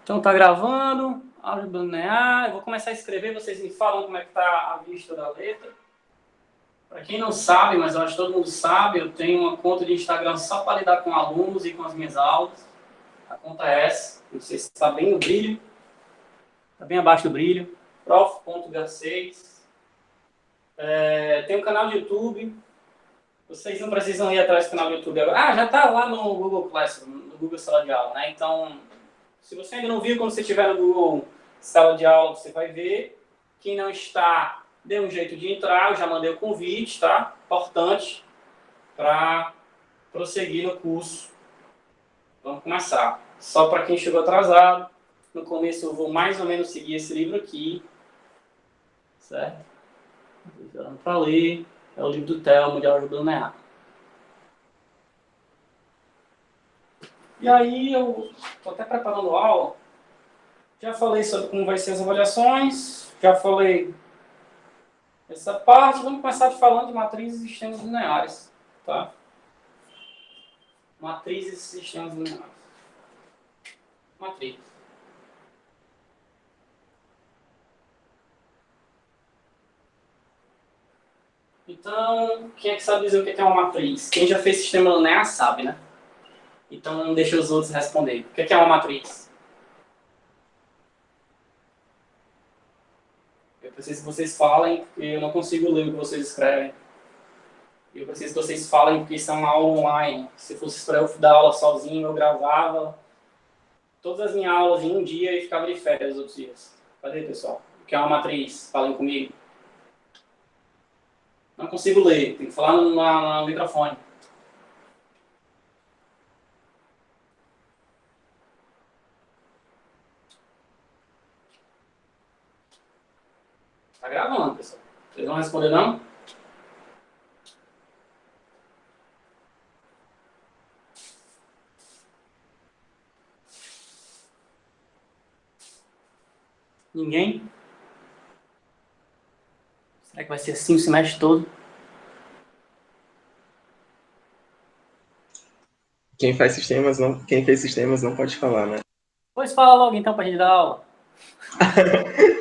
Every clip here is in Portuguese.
Então tá gravando, álgebra linear, eu vou começar a escrever, vocês me falam como é que tá a vista da letra. Para quem não sabe, mas eu acho que todo mundo sabe, eu tenho uma conta de Instagram só para lidar com alunos e com as minhas aulas. A conta é essa, não sei se está bem no brilho, está bem abaixo do brilho, prof.gar6. Tem um canal de YouTube, vocês não precisam ir atrás do canal do YouTube agora. Ah, já está lá no Google Classroom, no Google Sala de Aula, né? Então, se você ainda não viu, quando você estiver no Google Sala de Aula, você vai ver. Quem não está, dê um jeito de entrar. Eu já mandei o convite, tá? Importante para prosseguir no curso. Vamos começar. Só para quem chegou atrasado, no começo eu vou mais ou menos seguir esse livro aqui, certo? Para ler, é o livro do Telmo de Álgebra Linear. E aí eu estou até preparando a aula. Já falei sobre como vai ser as avaliações, já falei essa parte. Vamos começar falando de matrizes e sistemas lineares, tá? Matrizes e sistemas lineares. Matriz. Então, quem é que sabe dizer o que é uma matriz? Quem já fez sistema linear sabe, né? Então, não deixa os outros responder. O que é uma matriz? Eu preciso que vocês falem, porque eu não consigo ler o que vocês escrevem. Eu preciso que vocês falem, porque isso é uma aula online. Se fosse para eu dar aula sozinho, eu gravava todas as minhas aulas em um dia e ficava de férias os outros dias. Cadê, pessoal? O que é uma matriz? Falem comigo. Não consigo ler, tem que falar no microfone. Tá gravando, pessoal. Vocês vão responder não? Ninguém? Será que vai ser assim o semestre todo? Quem fez sistemas não pode falar, né? Pois fala logo então pra gente dar aula.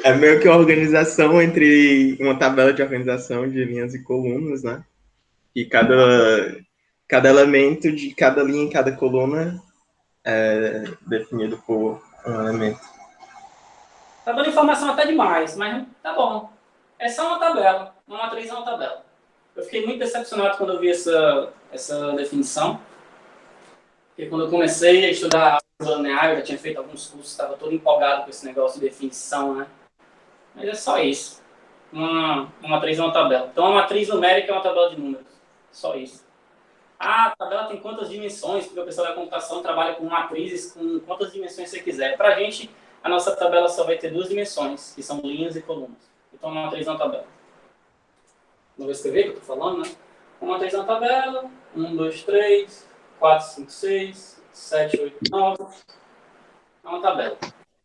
É meio que uma organização entre uma tabela de organização de linhas e colunas, né? E cada elemento de cada linha e cada coluna é definido por um elemento. Tá dando informação até demais, mas tá bom. É só uma tabela. Uma matriz é uma tabela. Eu fiquei muito decepcionado quando eu vi essa definição. Porque quando eu comecei a estudar álgebra linear, eu já tinha feito alguns cursos, estava todo empolgado com esse negócio de definição, né? Mas é só isso. Uma matriz é uma tabela. Então, a matriz numérica é uma tabela de números. Só isso. Ah, a tabela tem quantas dimensões? Porque o pessoal da computação trabalha com matrizes com quantas dimensões você quiser. Para a gente, a nossa tabela só vai ter duas dimensões, que são linhas e colunas. Então, uma matriz é uma tabela. Não vou escrever o que eu estou falando, né? Uma matriz é uma tabela. 1, 2, 3, 4, 5, 6, 7, 8, 9. É uma tabela.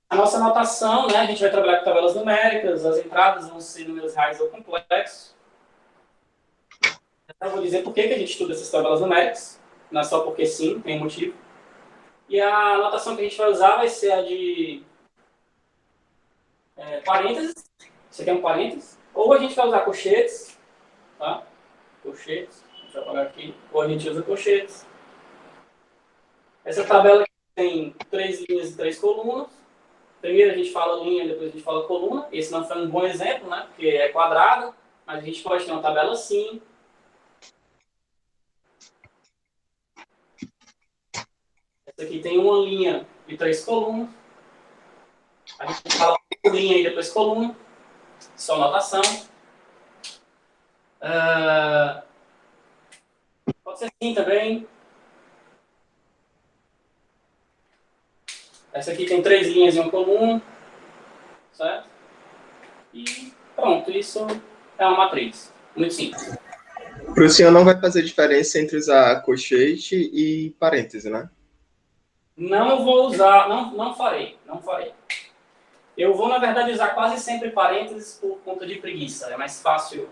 A nossa notação, né? A gente vai trabalhar com tabelas numéricas. As entradas vão ser números reais ou complexos. Eu vou dizer por que a gente estuda essas tabelas numéricas. Não é só porque sim, tem motivo. E a notação que a gente vai usar vai ser a de parênteses. Isso aqui é um parênteses. Ou a gente vai usar colchetes. Tá? Colchetes. A gente vai apagar aqui. Ou a gente usa colchetes. Essa tabela aqui tem 3 linhas e 3 colunas. Primeiro a gente fala linha, depois a gente fala coluna. Esse não foi um bom exemplo, né? Porque é quadrado. Mas a gente pode ter uma tabela assim. Essa aqui tem uma linha e 3 colunas. A gente fala linha e depois coluna. Só notação. Pode ser assim também. Essa aqui tem 3 linhas e uma coluna. Certo? E pronto, isso é uma matriz. Muito simples. Para o senhor não vai fazer diferença entre usar colchete e parêntese, né? Não vou usar, não farei. Eu vou, na verdade, usar quase sempre parênteses por conta de preguiça. É mais fácil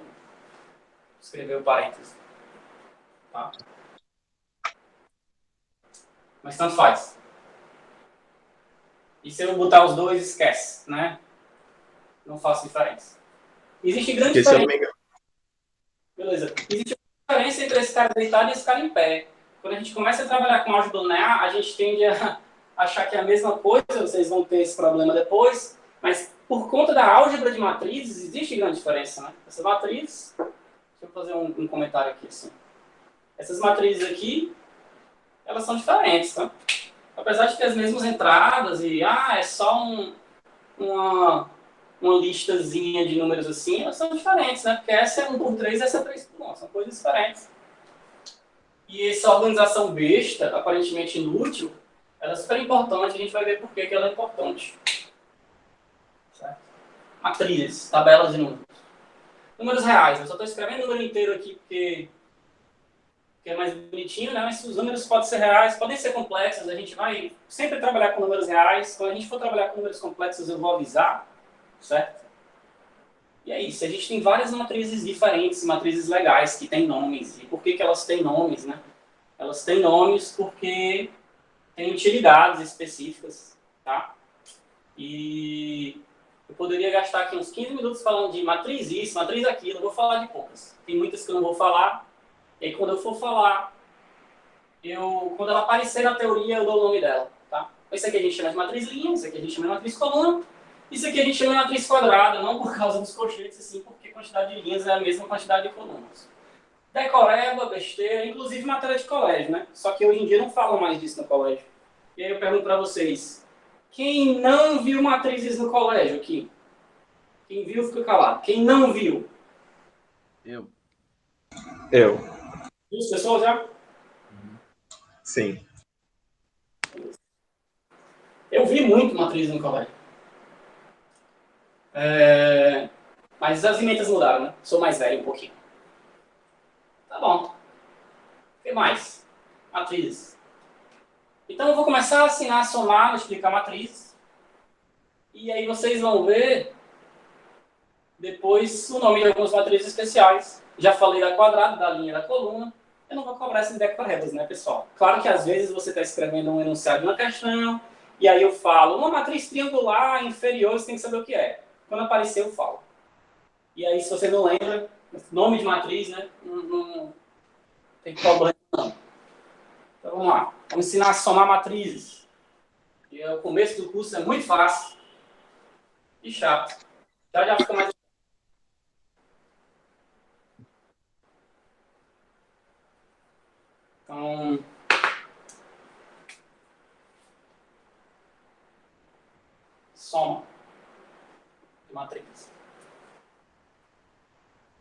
escrever o parênteses. Tá? Mas tanto faz. E se eu botar os dois, esquece, né? Não faço diferença. Existe grande diferença. Beleza. Existe uma diferença entre esse cara deitado e esse cara em pé. Quando a gente começa a trabalhar com álgebra linear, a gente tende a achar que é a mesma coisa, vocês vão ter esse problema depois, mas por conta da álgebra de matrizes, existe grande diferença, né? Essas matrizes, deixa eu fazer um comentário aqui, assim. Essas matrizes aqui, elas são diferentes, tá? Apesar de ter as mesmas entradas e, é só uma listazinha de números assim, elas são diferentes, né? Porque essa é 1 por 3 e essa é 3 por 1, são coisas diferentes. E essa organização besta, aparentemente inútil, ela é super importante, a gente vai ver por que ela é importante. Certo? Matrizes, tabelas de números. Números reais, eu só estou escrevendo o número inteiro aqui porque é mais bonitinho, né? Mas os números podem ser reais, podem ser complexos, a gente vai sempre trabalhar com números reais. Quando a gente for trabalhar com números complexos, eu vou avisar, certo? E é isso, a gente tem várias matrizes diferentes, matrizes legais, que têm nomes. E por que elas têm nomes, né? Elas têm nomes porque tem utilidades específicas, tá? E eu poderia gastar aqui uns 15 minutos falando de matriz isso, matriz aquilo, eu vou falar de poucas. Tem muitas que eu não vou falar, e aí quando eu for falar, quando ela aparecer na teoria, eu dou o nome dela, tá? Isso aqui a gente chama de matriz linha, isso aqui a gente chama de matriz coluna, isso aqui a gente chama de matriz quadrada, não por causa dos colchetes, assim, porque a quantidade de linhas é a mesma quantidade de colunas. Decoreba, besteira, inclusive matéria de colégio, né? Só que hoje em dia não falam mais disso no colégio. E aí eu pergunto para vocês, quem não viu matrizes no colégio aqui? Quem viu, fica calado. Quem não viu? Eu. Viu as pessoas já? Sim. Eu vi muito matrizes no colégio. Mas as emendas mudaram, né? Sou mais velho um pouquinho. Tá bom. O que mais? Matrizes. Então eu vou começar a ensinar a somar, multiplicar matrizes. E aí vocês vão ver depois o nome de algumas matrizes especiais. Já falei da quadrada, da linha, da coluna. Eu não vou cobrar esses decorebas, né, pessoal? Claro que às vezes você está escrevendo um enunciado de uma questão, e aí eu falo, uma matriz triangular inferior, você tem que saber o que é. Quando aparecer, eu falo. E aí, se você não lembra, nome de matriz, né, não tem problema, não. Então, vamos lá. Vamos ensinar a somar matrizes. E o começo do curso é muito fácil e chato. Já fica mais... Então... Soma de matriz.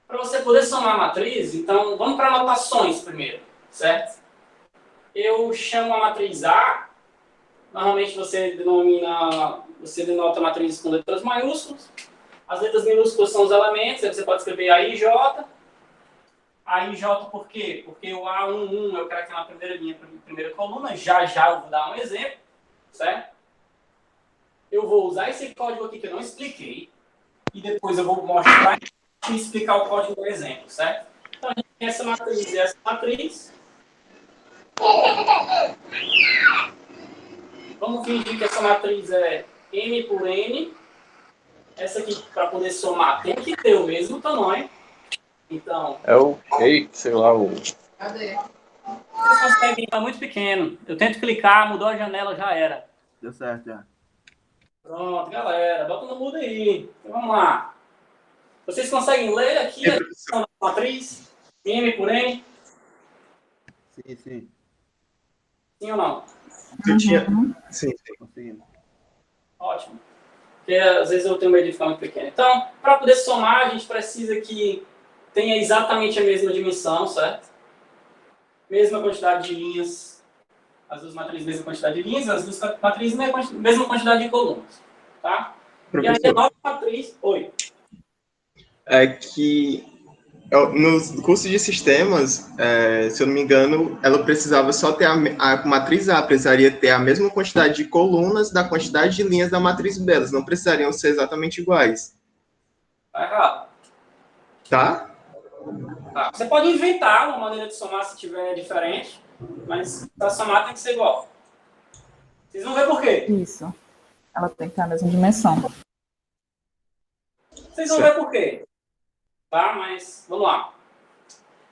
Para você poder somar a matriz, então, vamos para anotações primeiro, certo? Eu chamo a matriz A, normalmente você denota a matriz com letras maiúsculas, as letras minúsculas são os elementos, aí você pode escrever A e J. A e J por quê? Porque o A11 eu quero aqui na primeira linha, primeira coluna, já eu vou dar um exemplo, certo? Eu vou usar esse código aqui que eu não expliquei, e depois eu vou mostrar e explicar o código do exemplo, certo? Então, a gente tem essa matriz e essa matriz. Vamos fingir que essa matriz é M por N. Essa aqui, para poder somar, tem que ter o mesmo tamanho. Então... É o cake, sei lá, o... Cadê? Vocês conseguem, tá muito pequeno. Eu tento clicar, mudou a janela, já era. Deu certo, já. Pronto, galera. Bota no mudo aí. Então, vamos lá. Vocês conseguem ler aqui a definição da matriz? M por N? Sim. Sim ou não? Sim. Conseguimos. Ótimo. Porque às vezes eu tenho medo de ficar muito pequeno. Então, para poder somar, a gente precisa que tenha exatamente a mesma dimensão, certo? Mesma quantidade de linhas. As duas matrizes, mesma quantidade de linhas. As duas matrizes, mesma quantidade de colunas. Tá? Professor, e aí a nova matriz... Oi. É que no curso de sistemas, se eu não me engano, ela precisava só ter a matriz A, precisaria ter a mesma quantidade de colunas da quantidade de linhas da matriz B, elas não precisariam ser exatamente iguais. Tá errado. Tá? Tá. Você pode inventar uma maneira de somar se tiver diferente, mas para somar tem que ser igual. Vocês vão ver por quê. Isso. Ela tem que ter a mesma dimensão. Vocês vão ver por quê. Tá? Mas, vamos lá.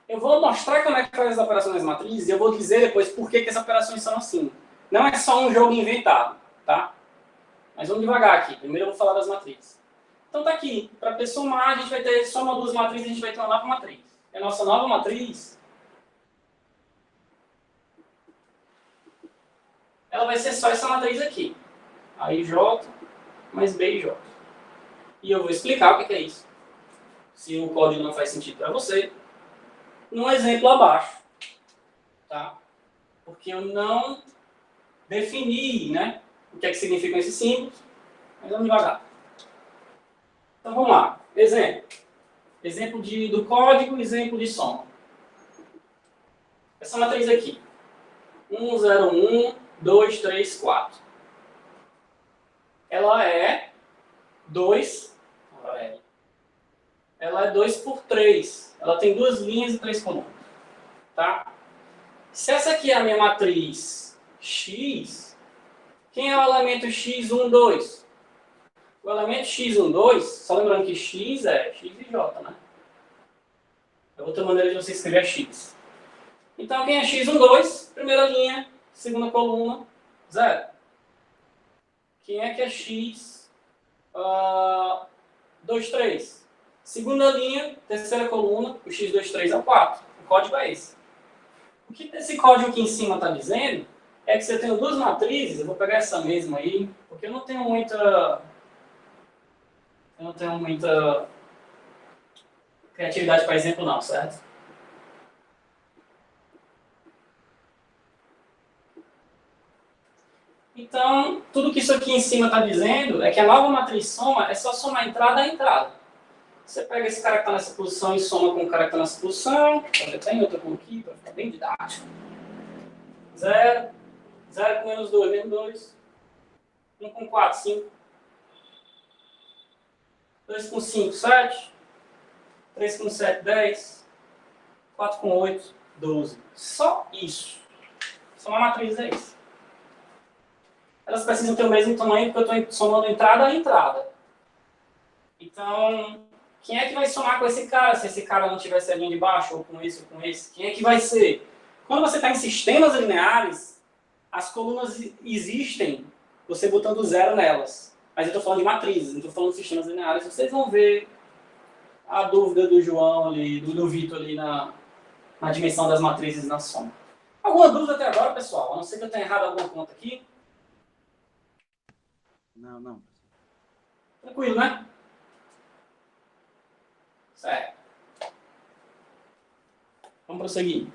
Eu vou mostrar como é que faz as operações das matrizes e eu vou dizer depois por que as operações são assim. Não é só um jogo inventado, tá? Mas vamos devagar aqui. Primeiro eu vou falar das matrizes. Então tá aqui. Para somar, a gente vai ter soma duas matrizes e a gente vai ter uma nova matriz. E a nossa nova matriz, ela vai ser só essa matriz aqui. Aí J mais B e J. E eu vou explicar o que é isso. Se o código não faz sentido para você, num exemplo abaixo. Tá? Porque eu não defini, né, o que é que significam esses símbolos, mas vamos devagar. Então vamos lá. Exemplo. Exemplo do código, exemplo de soma. Essa matriz aqui. 1, 0, 1, 2, 3, 4. Ela é 2. Ela é 2 por 3. Ela tem duas linhas e 3 colunas. Tá? Se essa aqui é a minha matriz X, quem é o elemento X1, 2? O elemento X1, 2, só lembrando que X é X e J, né? É outra maneira de você escrever X. Então, quem é X1, 2? Primeira linha, segunda coluna, 0. Quem é que é X, 2, 3? Segunda linha, terceira coluna, o X2, 3 é o 4. O código é esse. O que esse código aqui em cima está dizendo é que se eu tenho duas matrizes, eu vou pegar essa mesma aí, porque eu não tenho muita criatividade para exemplo não, certo? Então, tudo que isso aqui em cima está dizendo é que a nova matriz soma é só somar entrada a entrada. Você pega esse cara que está nessa posição e soma com o cara que está nessa posição. Pode até em outra cor aqui, para ficar bem didático. 0. 0 com menos 2, menos 2. 1 com 4, 5. 2 com 5, 7. 3 com 7, 10. 4 com 8, 12. Só isso. Somar matriz é isso. Elas precisam ter o mesmo tamanho porque eu estou somando entrada a entrada. Então, quem é que vai somar com esse cara se esse cara não tivesse a linha de baixo, ou com esse, ou com esse? Quem é que vai ser? Quando você está em sistemas lineares, as colunas existem, você botando zero nelas. Mas eu estou falando de matrizes, não estou falando de sistemas lineares. Vocês vão ver a dúvida do João ali, do Vitor ali na dimensão das matrizes na soma. Alguma dúvida até agora, pessoal? A não ser que eu tenha errado alguma conta aqui. Não. Tranquilo, né? Certo. Vamos prosseguir.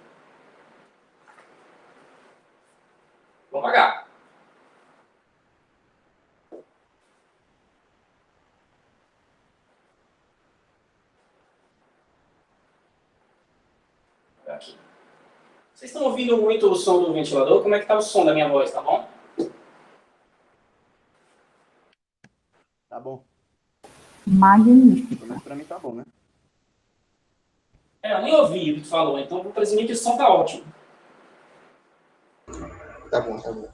Vamos pagar. Aqui. Vocês estão ouvindo muito o som do ventilador? Como é que está o som da minha voz, tá bom? Tá bom. Magnífico. Mas pra mim tá bom, né? Eu nem ouvi o que tu falou, então eu vou presumir que o som tá ótimo. Tá bom, tá bom.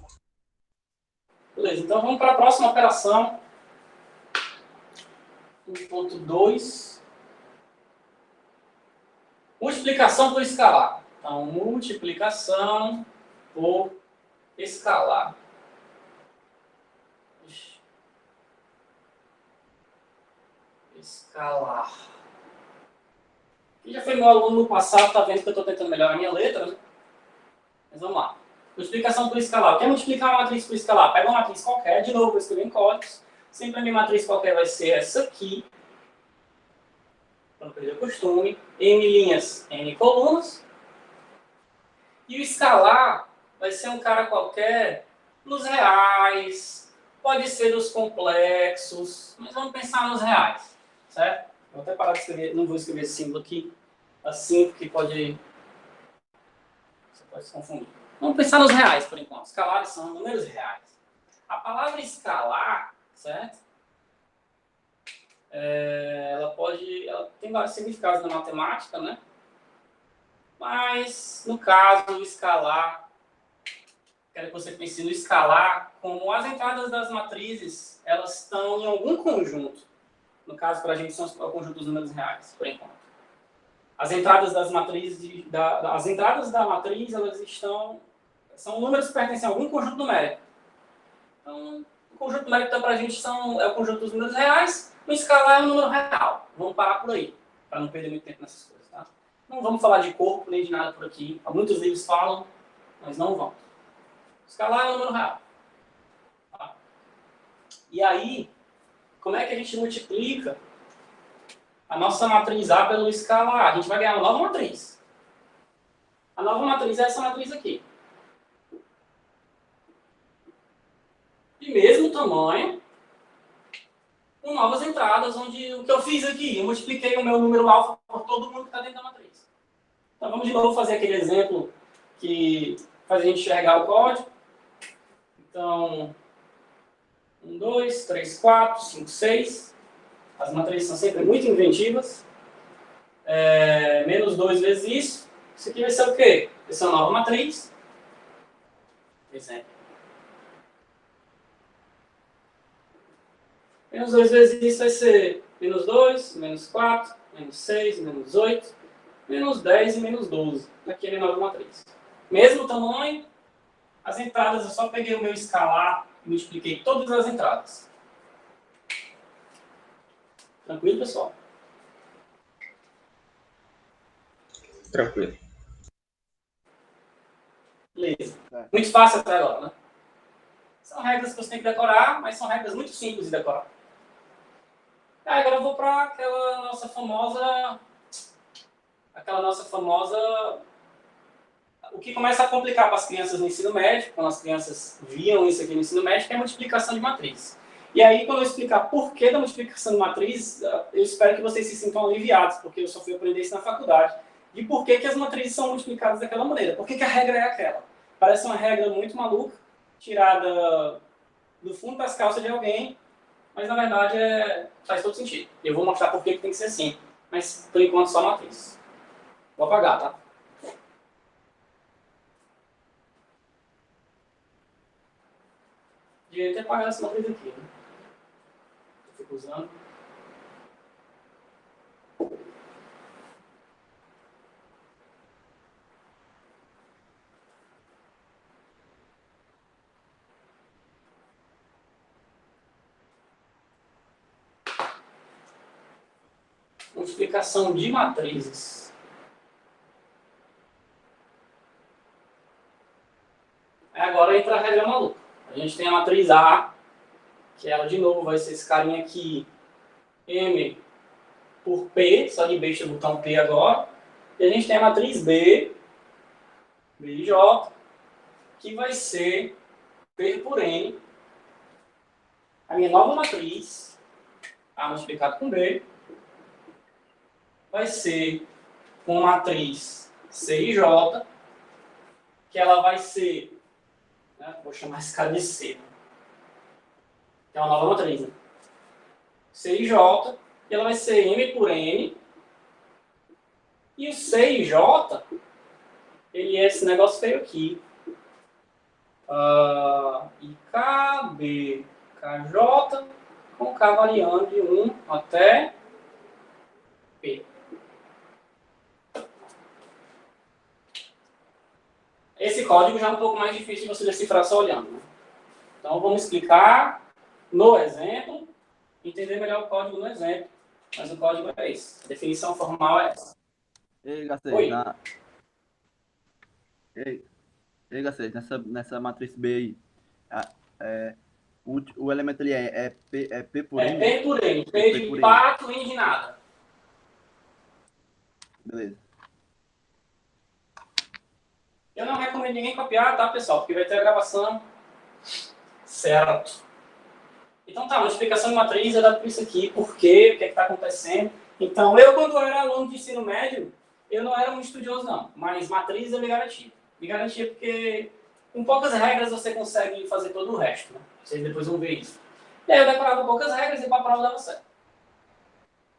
Beleza, então vamos para a próxima operação. 1.2. Multiplicação por escalar. Então, multiplicação por escalar. Escalar. Quem já foi meu aluno no passado está vendo que eu estou tentando melhorar a minha letra, né? Mas vamos lá. Multiplicação por escalar. Quer multiplicar uma matriz por escalar? Pega uma matriz qualquer, de novo, vou escrever em códigos. Sempre a minha matriz qualquer vai ser essa aqui. Para não perder o costume. M linhas, N colunas. E o escalar vai ser um cara qualquer nos reais. Pode ser nos complexos. Mas vamos pensar nos reais. Certo? Vou até parar de escrever. Não vou escrever esse símbolo aqui. Assim, porque pode... Você pode se confundir. Vamos pensar nos reais, por enquanto. Escalares são números reais. A palavra escalar, certo? Ela tem vários significados na matemática, né? Mas, no caso, escalar quero que você pense no escalar como as entradas das matrizes, elas estão em algum conjunto. No caso, para a gente, são o conjunto dos números reais, por enquanto. As entradas das matrizes, as entradas da matriz, elas são números que pertencem a algum conjunto numérico. Então, o conjunto numérico para a gente é o conjunto dos números reais, o escalar é um número real. Vamos parar por aí, para não perder muito tempo nessas coisas. Tá? Não vamos falar de corpo nem de nada por aqui. Muitos livros falam, mas não vão. Escalar é um número real. Tá? E aí, como é que a gente multiplica a nossa matriz A pelo escalar? A gente vai ganhar uma nova matriz. A nova matriz é essa matriz aqui. De mesmo tamanho, com novas entradas, onde o que eu fiz aqui, eu multipliquei o meu número alfa por todo mundo que está dentro da matriz. Então vamos de novo fazer aquele exemplo que faz a gente enxergar o código. Então, 1, 2, 3, 4, 5, 6. As matrizes são sempre muito inventivas. Menos 2 vezes isso. Isso aqui vai ser o quê? Vai ser uma nova matriz. Exemplo. Menos 2 vezes isso vai ser menos 2, menos 4, menos 6, menos 8, menos 10 e menos 12. Aqui é a nova matriz. Mesmo tamanho, as entradas, eu só peguei o meu escalar e multipliquei todas as entradas. Tranquilo, pessoal? Tranquilo. Beleza. Muito fácil até agora, né? São regras que você tem que decorar, mas são regras muito simples de decorar. Agora eu vou para aquela nossa famosa... O que começa a complicar para as crianças no ensino médio, quando as crianças viam isso aqui no ensino médio, que é a multiplicação de matriz. E aí, quando eu explicar por que da multiplicação de matriz, eu espero que vocês se sintam aliviados, porque eu só fui aprender isso na faculdade, de por que as matrizes são multiplicadas daquela maneira. Por que a regra é aquela? Parece uma regra muito maluca, tirada do fundo das calças de alguém, mas na verdade faz todo sentido. Eu vou mostrar por que tem que ser assim, mas por enquanto só matriz. Vou apagar, tá? Devia ter apagado essa matriz aqui, né? Eu fico usando. Multiplicação de matrizes. Agora entra a regra maluca. A gente tem a matriz A, que ela de novo vai ser esse carinha aqui, M por P, só de besta botar um P agora. E a gente tem a matriz B, B e J, que vai ser P por N. A minha nova matriz, A multiplicado com B, vai ser uma matriz C e J, que ela vai ser, né, vou chamar esse cara de C, que é uma nova matriz, né? C e J, e ela vai ser M por N, e o C e J, ele é esse negócio feio aqui, IK, B, KJ, com K variando de 1 até P. Esse código já é um pouco mais difícil de você decifrar só olhando, né? Então vamos explicar no exemplo, entender melhor o código no exemplo, mas o código é esse. A definição formal é essa. Ei, Gacete, Oi. Ei, Gacete, nessa matriz B aí, o elemento ali é P por N? P por N. P de por N. pato, N de nada. Beleza. Eu não recomendo ninguém copiar, tá, pessoal? Porque vai ter a gravação certo. Então tá, multiplicação de matriz é dado por isso aqui, por quê, o que é que está acontecendo. Então, eu quando era aluno de ensino médio, eu não era muito estudioso não, mas matriz eu me garantia. Me garantia porque com poucas regras você consegue fazer todo o resto, né? Vocês depois vão ver isso. E aí eu decorava poucas regras e para a prova dava certo.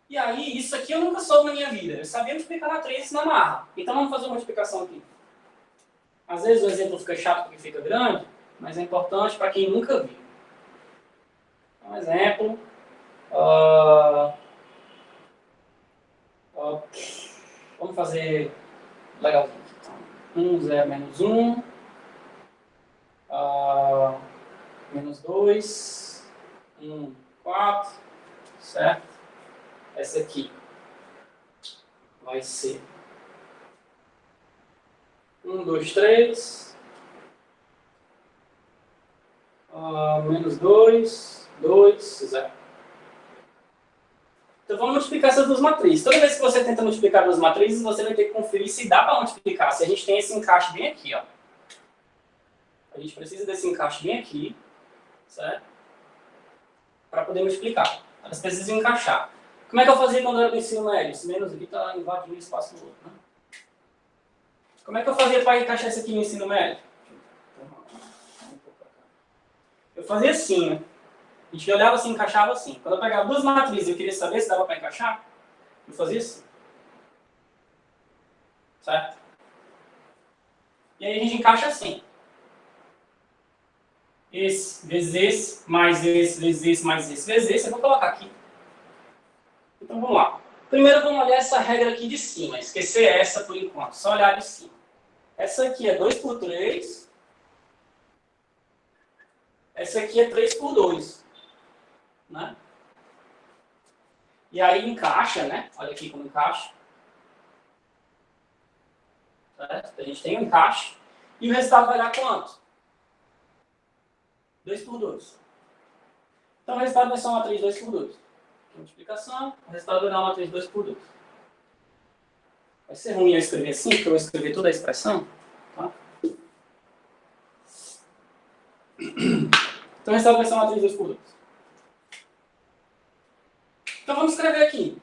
E aí, isso aqui eu nunca soube na minha vida. Eu sabia multiplicar matriz na marra. Então vamos fazer uma multiplicação aqui. Às vezes o exemplo fica chato porque fica grande, mas é importante para quem nunca viu. Um exemplo. Vamos fazer legalzinho. Então, 1, 0, menos 1. Menos 2. 1, 4. Certo? Essa aqui vai ser 1, 2, 3. Menos 2, 2, 0. Então vamos multiplicar essas duas matrizes. Toda vez que você tenta multiplicar duas matrizes, você vai ter que conferir se dá para multiplicar. Se a gente tem esse encaixe bem aqui, ó. A gente precisa desse encaixe bem aqui, certo? Para poder multiplicar. Elas precisam encaixar. Como é que eu fazia quando eu era do ensino médio? Esse menos aqui está invadindo o espaço do outro, né? Como é que eu fazia para encaixar isso aqui no ensino médio? Eu fazia assim, né? A gente olhava assim, encaixava assim. Quando eu pegava duas matrizes e eu queria saber se dava para encaixar, eu fazia assim. Certo? E aí a gente encaixa assim. Esse vezes esse, mais esse, vezes esse, mais esse, vezes esse. Eu vou colocar aqui. Então vamos lá. Primeiro vamos olhar essa regra aqui de cima. Esquecer essa por enquanto. Só olhar de cima. Essa aqui é 2 por 3. Essa aqui é 3 por 2. Né? E aí encaixa, né? Olha aqui como encaixa. Certo? A gente tem um encaixe. E o resultado vai dar quanto? 2 por 2. Então o resultado vai ser uma matriz 2 por 2. Multiplicação, o resultado vai dar uma matriz 2 por 2. Vai ser ruim eu escrever assim, porque eu vou escrever toda a expressão. Tá? Então o resultado vai ser uma matriz 2 por 2. Então vamos escrever aqui.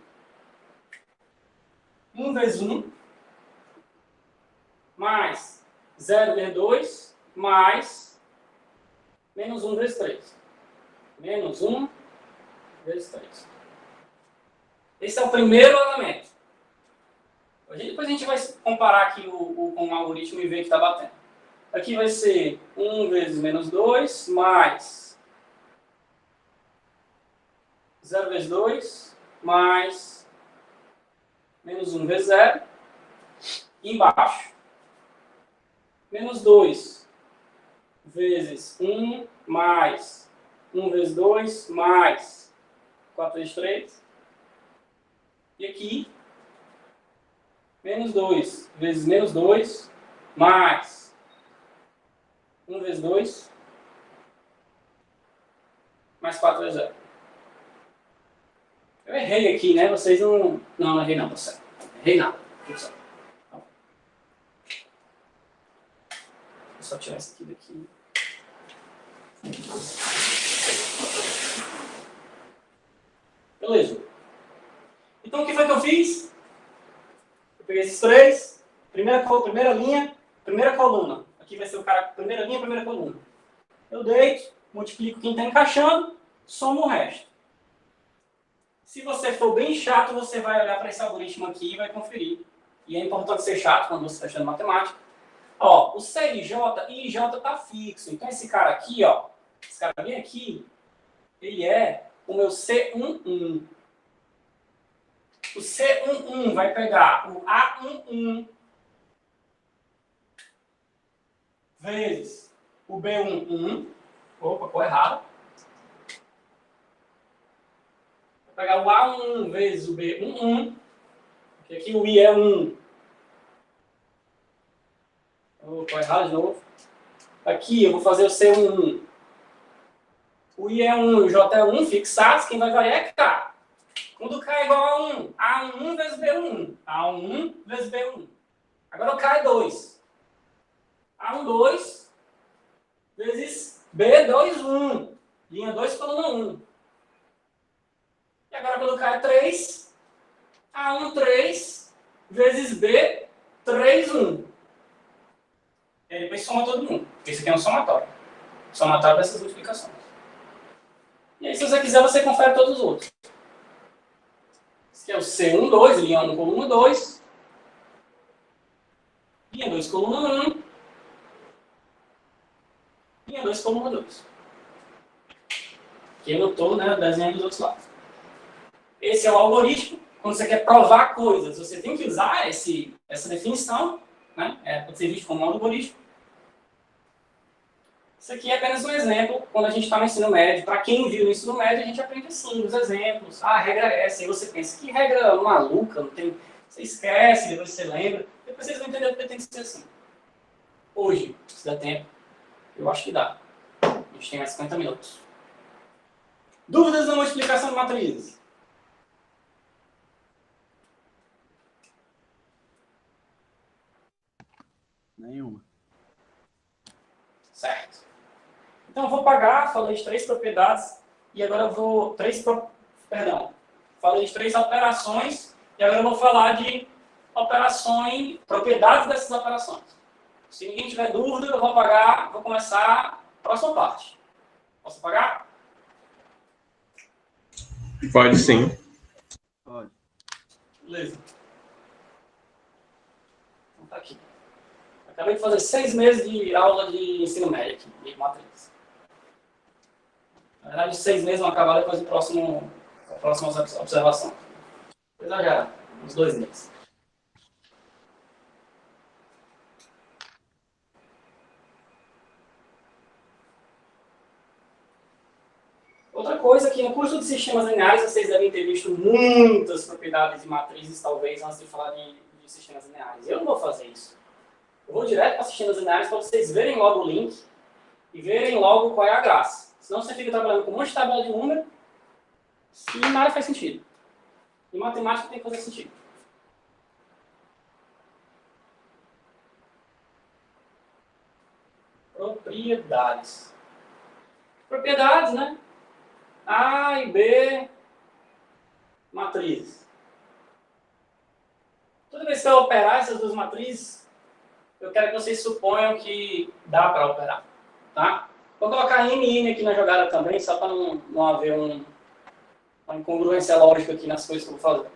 1 vezes 1 mais 0 vezes 2 mais menos 1 vezes 3. Menos 1 vezes 3. Esse é o primeiro elemento. Depois a gente vai comparar aqui com o algoritmo e ver que está batendo. Aqui vai ser 1 vezes menos 2 mais 0 vezes 2 mais menos 1 vezes 0. E embaixo, menos 2 vezes 1 mais 1 vezes 2 mais 4 vezes 3. E aqui, menos 2 vezes menos 2 mais 1 vezes 2 mais 4 vezes 0. Eu errei aqui, né? Vocês não... Não errei não, tá certo. Errei nada. Tudo certo. Vou só tirar isso aqui daqui. Beleza. Então o que foi que eu fiz? Eu peguei esses três, primeira linha, primeira coluna. Aqui vai ser o cara, primeira linha, primeira coluna. Eu deito, multiplico quem está encaixando, somo o resto. Se você for bem chato, você vai olhar para esse algoritmo aqui e vai conferir. E é importante ser chato quando você está estudando matemática. Ó, o CIJ e IJ está fixo. Então esse cara aqui, ó, esse cara bem aqui, ele é o meu C11. O C11 vai pegar o A11 vezes o B11. Opa, ficou errado. Vai pegar o A11 vezes o B11. Porque aqui o I é 1. Opa, errado de novo. Aqui eu vou fazer o C11. O I é 1 e o J é 1 fixados. Quem vai variar é K. Quando K é igual a 1, A11 vezes B1. A11 vezes B1. Agora o K é 2. A12 vezes B21. Linha 2, coluna 1. E agora quando K é 3, A13 vezes B31. E aí depois soma todo mundo. Esse aqui é um somatório. Somatório dessas multiplicações. E aí se você quiser, você confere todos os outros. Esse aqui é o C12, linha 1, coluna 2. Linha 2, coluna 1. linha 2, coluna 2. Aqui eu não estou, né, desenhando os outros lados. Esse é o algoritmo. Quando você quer provar coisas, você tem que usar essa definição, né? Pode ser visto como um algoritmo. Isso aqui é apenas um exemplo, quando a gente está no ensino médio. Para quem viu no ensino médio, a gente aprende assim, os exemplos. Ah, a regra é essa. Aí você pensa, que regra maluca, não tem... Você esquece, depois você lembra. Depois vocês vão entender porque tem que ser assim. Hoje, se dá tempo, eu acho que dá. A gente tem mais 50 minutos. Dúvidas na multiplicação de matrizes? Nenhuma. Certo. Então, eu vou pagar, falei de 3 propriedades, e agora eu vou... Falei de 3 operações, e agora eu vou falar de operações, propriedades dessas operações. Se ninguém tiver dúvida, eu vou apagar, vou começar a próxima parte. Posso apagar? Pode sim. Pode. Beleza. Então tá aqui. Acabei de fazer 6 meses de aula de ensino médio aqui, de matriz. Na verdade, 6 meses vão acabar depois do a próxima observação. Vou exagerar, uns 2 meses. Outra coisa que no curso de sistemas lineares vocês devem ter visto muitas propriedades de matrizes, talvez, antes de falar de sistemas lineares. Eu não vou fazer isso. Eu vou direto para sistemas lineares para vocês verem logo o link e verem logo qual é a graça. Senão você fica trabalhando com um monte de tabela de número e nada faz sentido. Em matemática tem que fazer sentido. Propriedades. Propriedades, né? A e B matrizes. Toda vez que eu operar essas duas matrizes, eu quero que vocês suponham que dá para operar. Tá? Vou colocar M e N aqui na jogada também, só para não haver uma incongruência lógica aqui nas coisas que eu vou fazer.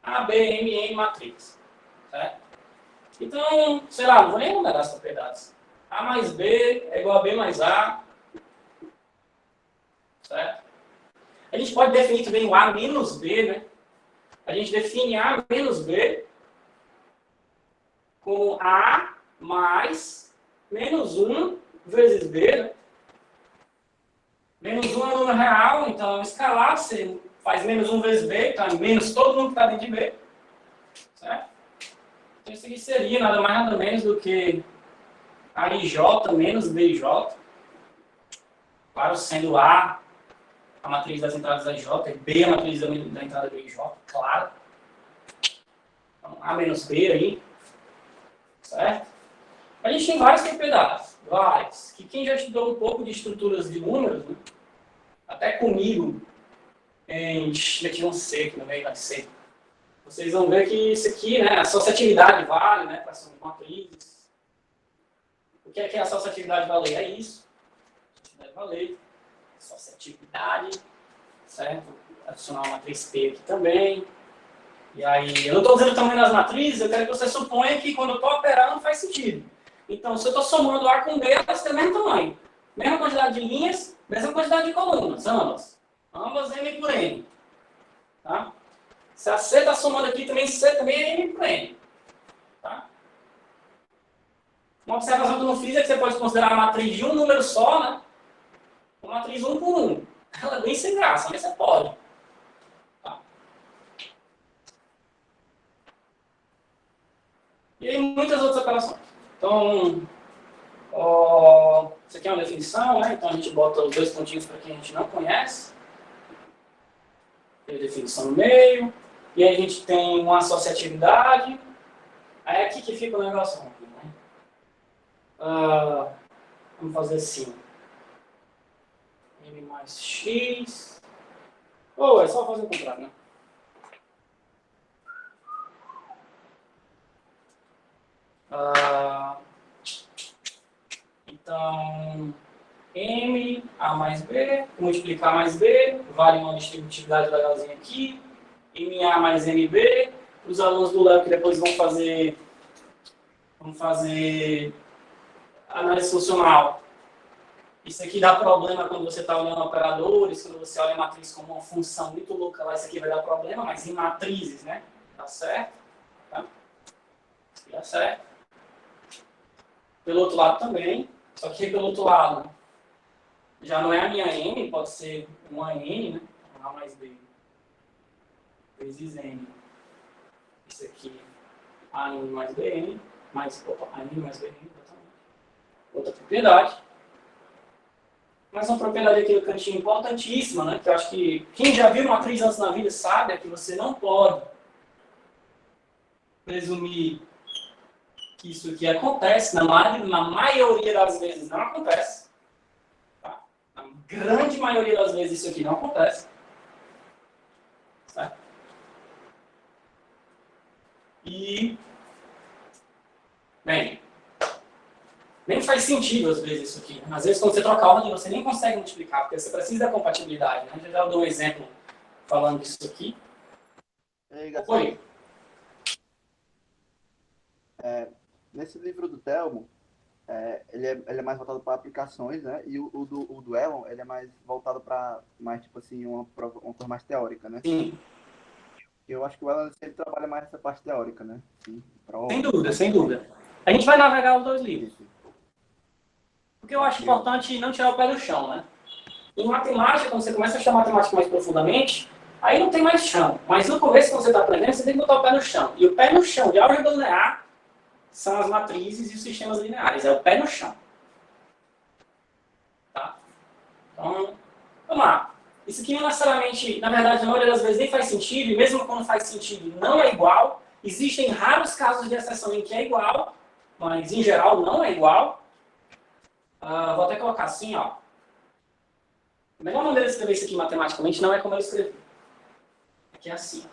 A, B, M, N matriz. Certo? Então, sei lá, não vou nem numerar as propriedades. A mais B é igual a B mais A. Certo? A gente pode definir também o A menos B, né? A gente define A menos B como A mais menos 1 vezes B, né? Menos 1 é um número real, então é um escalar, você faz menos 1 vezes B, então é menos todo mundo que está dentro de B. Certo? Então isso aqui seria nada mais nada menos do que AIJ menos BIJ. Claro, sendo A a matriz das entradas da IJ, e B a matriz da entrada do IJ, claro. Então, A menos B aí. Certo? A gente tem várias propriedades, várias, que quem já estudou um pouco de estruturas de números, né, até comigo, aqui um C, aqui no meio vai ser, vocês vão ver que isso aqui, né, a associatividade vale, né, para essas matrizes. O que é a associatividade valer? É isso. Associatividade valer. Associatividade, certo? Adicionar uma matriz P aqui também. E aí, eu não estou dizendo o tamanho das matrizes, eu quero que você suponha que quando eu estou operando faz sentido. Então, se eu estou somando A com B, elas têm o mesmo tamanho. Mesma quantidade de linhas, mesma quantidade de colunas, ambas. Ambas M por N. Tá? Se a C está somando aqui também, C também é M por N. Tá? Uma observação que eu não fiz é que você pode considerar a matriz de um número só, né? Uma matriz 1 por 1. Ela é bem sem graça, mas você pode. Tá? E aí muitas outras operações. Então, isso aqui é uma definição, né? Então a gente bota os 2 pontinhos para quem a gente não conhece. Tem a definição no meio. E aí a gente tem uma associatividade. Aí é aqui que fica o negócio. Né? Vamos fazer assim. M mais X. É só fazer o contrário, né? Então, M, A mais B, multiplicar mais B, vale uma distributividade legalzinha aqui. MA mais MB. Os alunos do Léo que depois vão fazer análise funcional. Isso aqui dá problema quando você está olhando operadores, quando você olha a matriz como uma função muito louca lá, isso aqui vai dar problema, mas em matrizes, né? Tá certo? Tá? Dá certo. Pelo outro lado também, só que pelo outro lado já não é a minha n, pode ser uma n, né? A mais b vezes n. Isso aqui, a n mais bn, mais, a n mais bn, exatamente. Outra propriedade. Mas uma propriedade aqui do cantinho importantíssima, né? Que eu acho que quem já viu matriz antes na vida sabe é que você não pode presumir que isso aqui acontece. Na maioria das vezes não acontece. Tá? Na grande maioria das vezes isso aqui não acontece. Certo? E, bem, nem faz sentido às vezes isso aqui. Às vezes quando você troca a ordem você nem consegue multiplicar, porque você precisa da compatibilidade. Né? Já dou um exemplo falando disso aqui. Oi. Nesse livro do Telmo, ele é mais voltado para aplicações, né? E o do Elon, ele é mais voltado para mais, tipo assim, uma coisa mais teórica, né? Sim. Eu acho que o Elon sempre trabalha mais essa parte teórica, né? Sim, sem dúvida, sem dúvida. A gente vai navegar os dois livros. Isso. Porque eu acho importante não tirar o pé do chão, né? Em matemática, quando você começa a estudar matemática mais profundamente, aí não tem mais chão. Mas no começo, quando você está aprendendo, você tem que botar o pé no chão. E o pé no chão de álgebra linear são as matrizes e os sistemas lineares. É o pé no chão. Tá? Então, vamos lá. Isso aqui não necessariamente, na verdade, na maioria das vezes nem faz sentido, e mesmo quando faz sentido, não é igual. Existem raros casos de exceção em que é igual, mas em geral não é igual. Vou até colocar assim, ó. A melhor maneira de escrever isso aqui matematicamente não é como eu escrevi. Aqui é assim.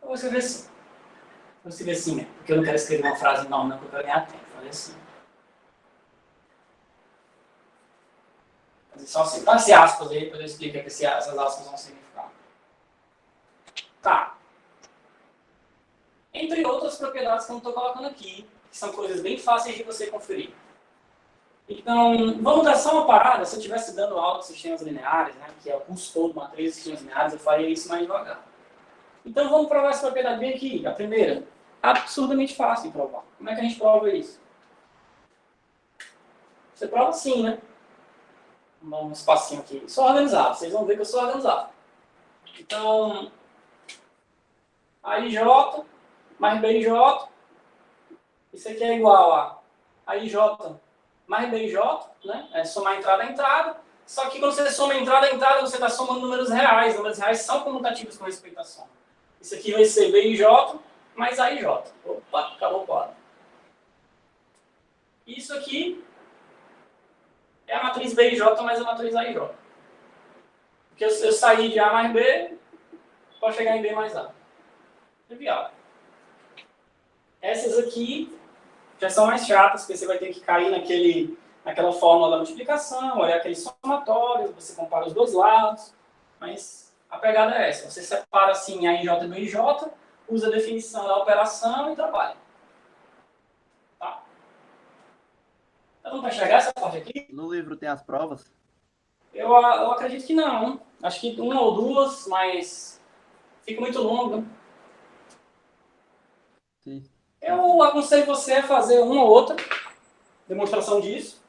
Eu vou escrever assim. Vou escrever assim, né? Porque eu não quero escrever uma frase enorme, não, porque eu quero ganhar tempo. Vou fazer assim. Fazer só assim. Passe aspas aí, depois eu explico o que essas aspas vão significar. Tá. Entre outras propriedades que eu não estou colocando aqui, que são coisas bem fáceis de você conferir. Então, vamos dar só uma parada. Se eu estivesse dando aula de sistemas lineares, né, que é o curso todo de matrizes de sistemas lineares, eu faria isso mais devagar. Então, vamos provar essa propriedade bem aqui. A primeira, absurdamente fácil de provar. Como é que a gente prova isso? Você prova assim, né? Vamos dar um espacinho aqui. Sou organizado. Vocês vão ver que eu sou organizado. Então, AIJ mais BIJ, isso aqui é igual a AIJ mais BIJ, né? É somar entrada a entrada. Só que quando você soma entrada a entrada, você está somando números reais. Números reais são comutativos com respeito à soma. Isso aqui vai ser BIJ mais AIJ. Opa, acabou o quadro. Isso aqui é a matriz BIJ mais a matriz AIJ. Porque eu saí de A mais B para chegar em B mais A. Trivial. Essas aqui já são mais chatas, porque você vai ter que cair naquela fórmula da multiplicação, olhar aqueles somatórios, você compara os dois lados. Mas a pegada é essa. Você separa assim a IJ e BIJ, usa a definição da operação e trabalha. Tá? Então, para chegar essa parte aqui... No livro tem as provas? Eu acredito que não. Acho que uma ou duas, mas fica muito longo. Sim. Eu aconselho você a fazer uma ou outra demonstração disso.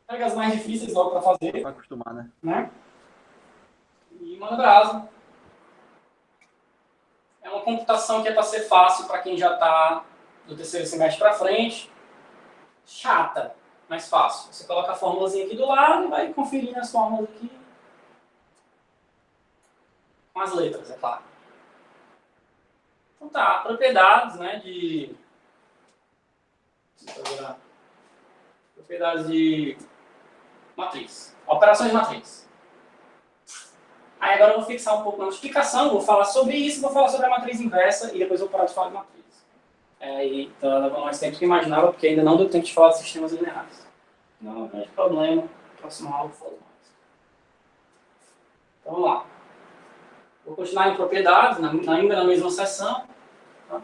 Pega as mais difíceis logo para fazer. Para acostumar, né? E manda brasa. É uma computação que é para ser fácil para quem já está do terceiro semestre para frente. Chata, mas fácil. Você coloca a formulazinha aqui do lado e vai conferindo as fórmulas aqui. Com as letras, é claro. Então tá, propriedades, né, propriedades de matriz. Operações de matriz. Aí agora eu vou fixar um pouco na multiplicação, vou falar sobre isso, vou falar sobre a matriz inversa e depois eu vou parar de falar de matriz. Então levou mais tempo que eu imaginava, porque ainda não deu tempo de falar de sistemas lineares. Não tem problema, próximo aula eu falo mais. Então vamos lá. Vou continuar em propriedades, ainda na mesma seção. Tá?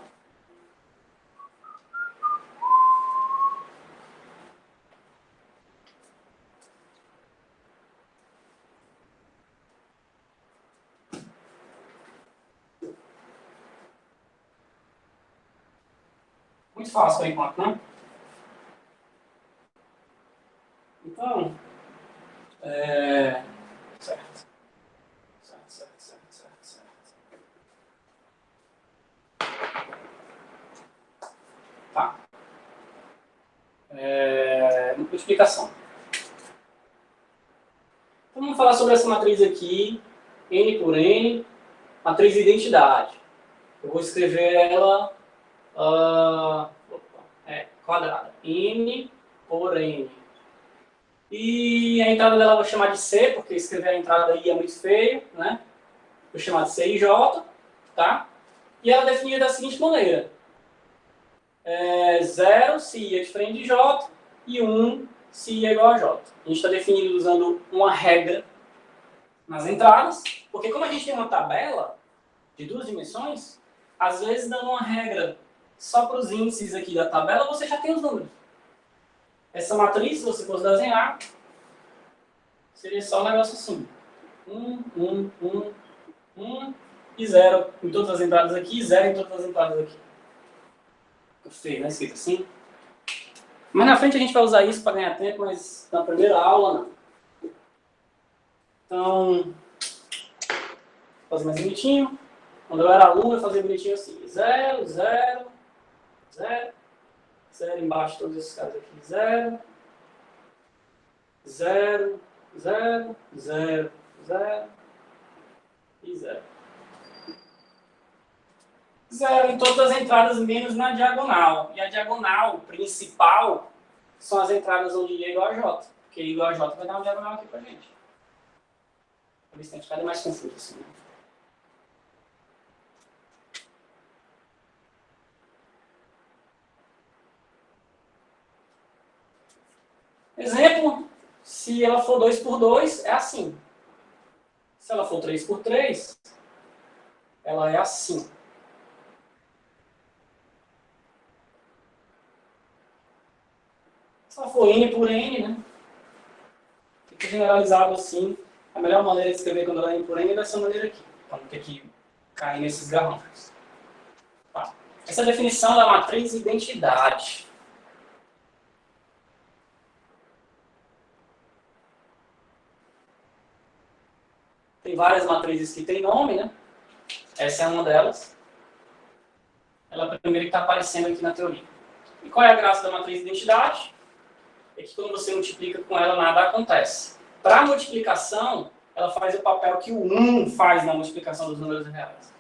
Muito fácil por enquanto, né? Então, certo. Tá. Multiplicação. Então, vamos falar sobre essa matriz aqui, N por N, matriz de identidade. Eu vou escrever ela quadrada. N por N. E a entrada dela eu vou chamar de C, porque escrever a entrada aí é muito feio, né? Vou chamar de C e J, tá? E ela é definida da seguinte maneira. 0 se I é diferente de J e 1 se I é igual a J. A gente está definindo usando uma regra nas entradas, porque como a gente tem uma tabela de 2 dimensões, às vezes dando uma regra só para os índices aqui da tabela, você já tem os números. Essa matriz, se você fosse desenhar, seria só um negócio assim. 1 e 0 em todas as entradas aqui, e 0 em todas as entradas aqui. Feio, né? Escrito assim. Mas na frente a gente vai usar isso para ganhar tempo, mas na primeira aula não. Então, vou fazer mais bonitinho. Quando eu era aluno, eu fazia bonitinho assim. 0, 0, 0. 0 embaixo, todos esses caras aqui. 0, 0, 0, 0, 0 e 0. 0 em todas as entradas, menos na diagonal. E a diagonal principal são as entradas onde I é igual a J. Porque I igual a J vai dar uma diagonal aqui pra gente. Por isso tem ficado mais confuso assim, né? Exemplo, se ela for 2 por 2, é assim. Se ela for 3 por 3, ela é assim. Se ela for N por N, né? Fica generalizado assim. A melhor maneira de escrever quando ela é N por N é dessa maneira aqui. Para não ter que cair nesses garranchos. Tá. Essa é a definição da matriz identidade. Tem várias matrizes que têm nome, né? Essa é uma delas. Ela é a primeira que está aparecendo aqui na teoria. E qual é a graça da matriz de identidade? É que quando você multiplica com ela, nada acontece. Para a multiplicação, ela faz o papel que o 1 faz na multiplicação dos números reais.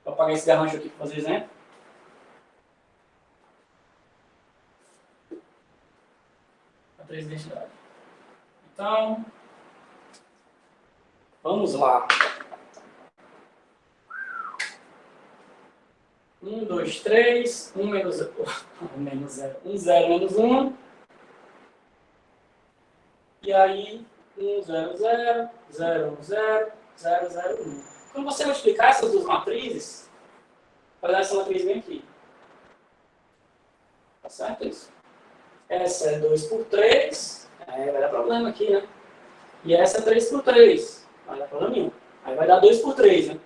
Vou apagar esse garrancho aqui para fazer exemplo. Matriz de identidade. Então, vamos lá. 1, 2, 3, 1 menos 0. 1, 0, menos 1. E aí, 1, 0, 0, 0, 1, 0, 0, 0, 1. Quando você multiplicar essas duas matrizes, vai dar essa matriz bem aqui. Tá certo isso? Essa é 2 por 3. Vai dar problema aqui, né? E essa é 3 por 3. Vai dar problema nenhum. Aí vai dar 2 por 3, né?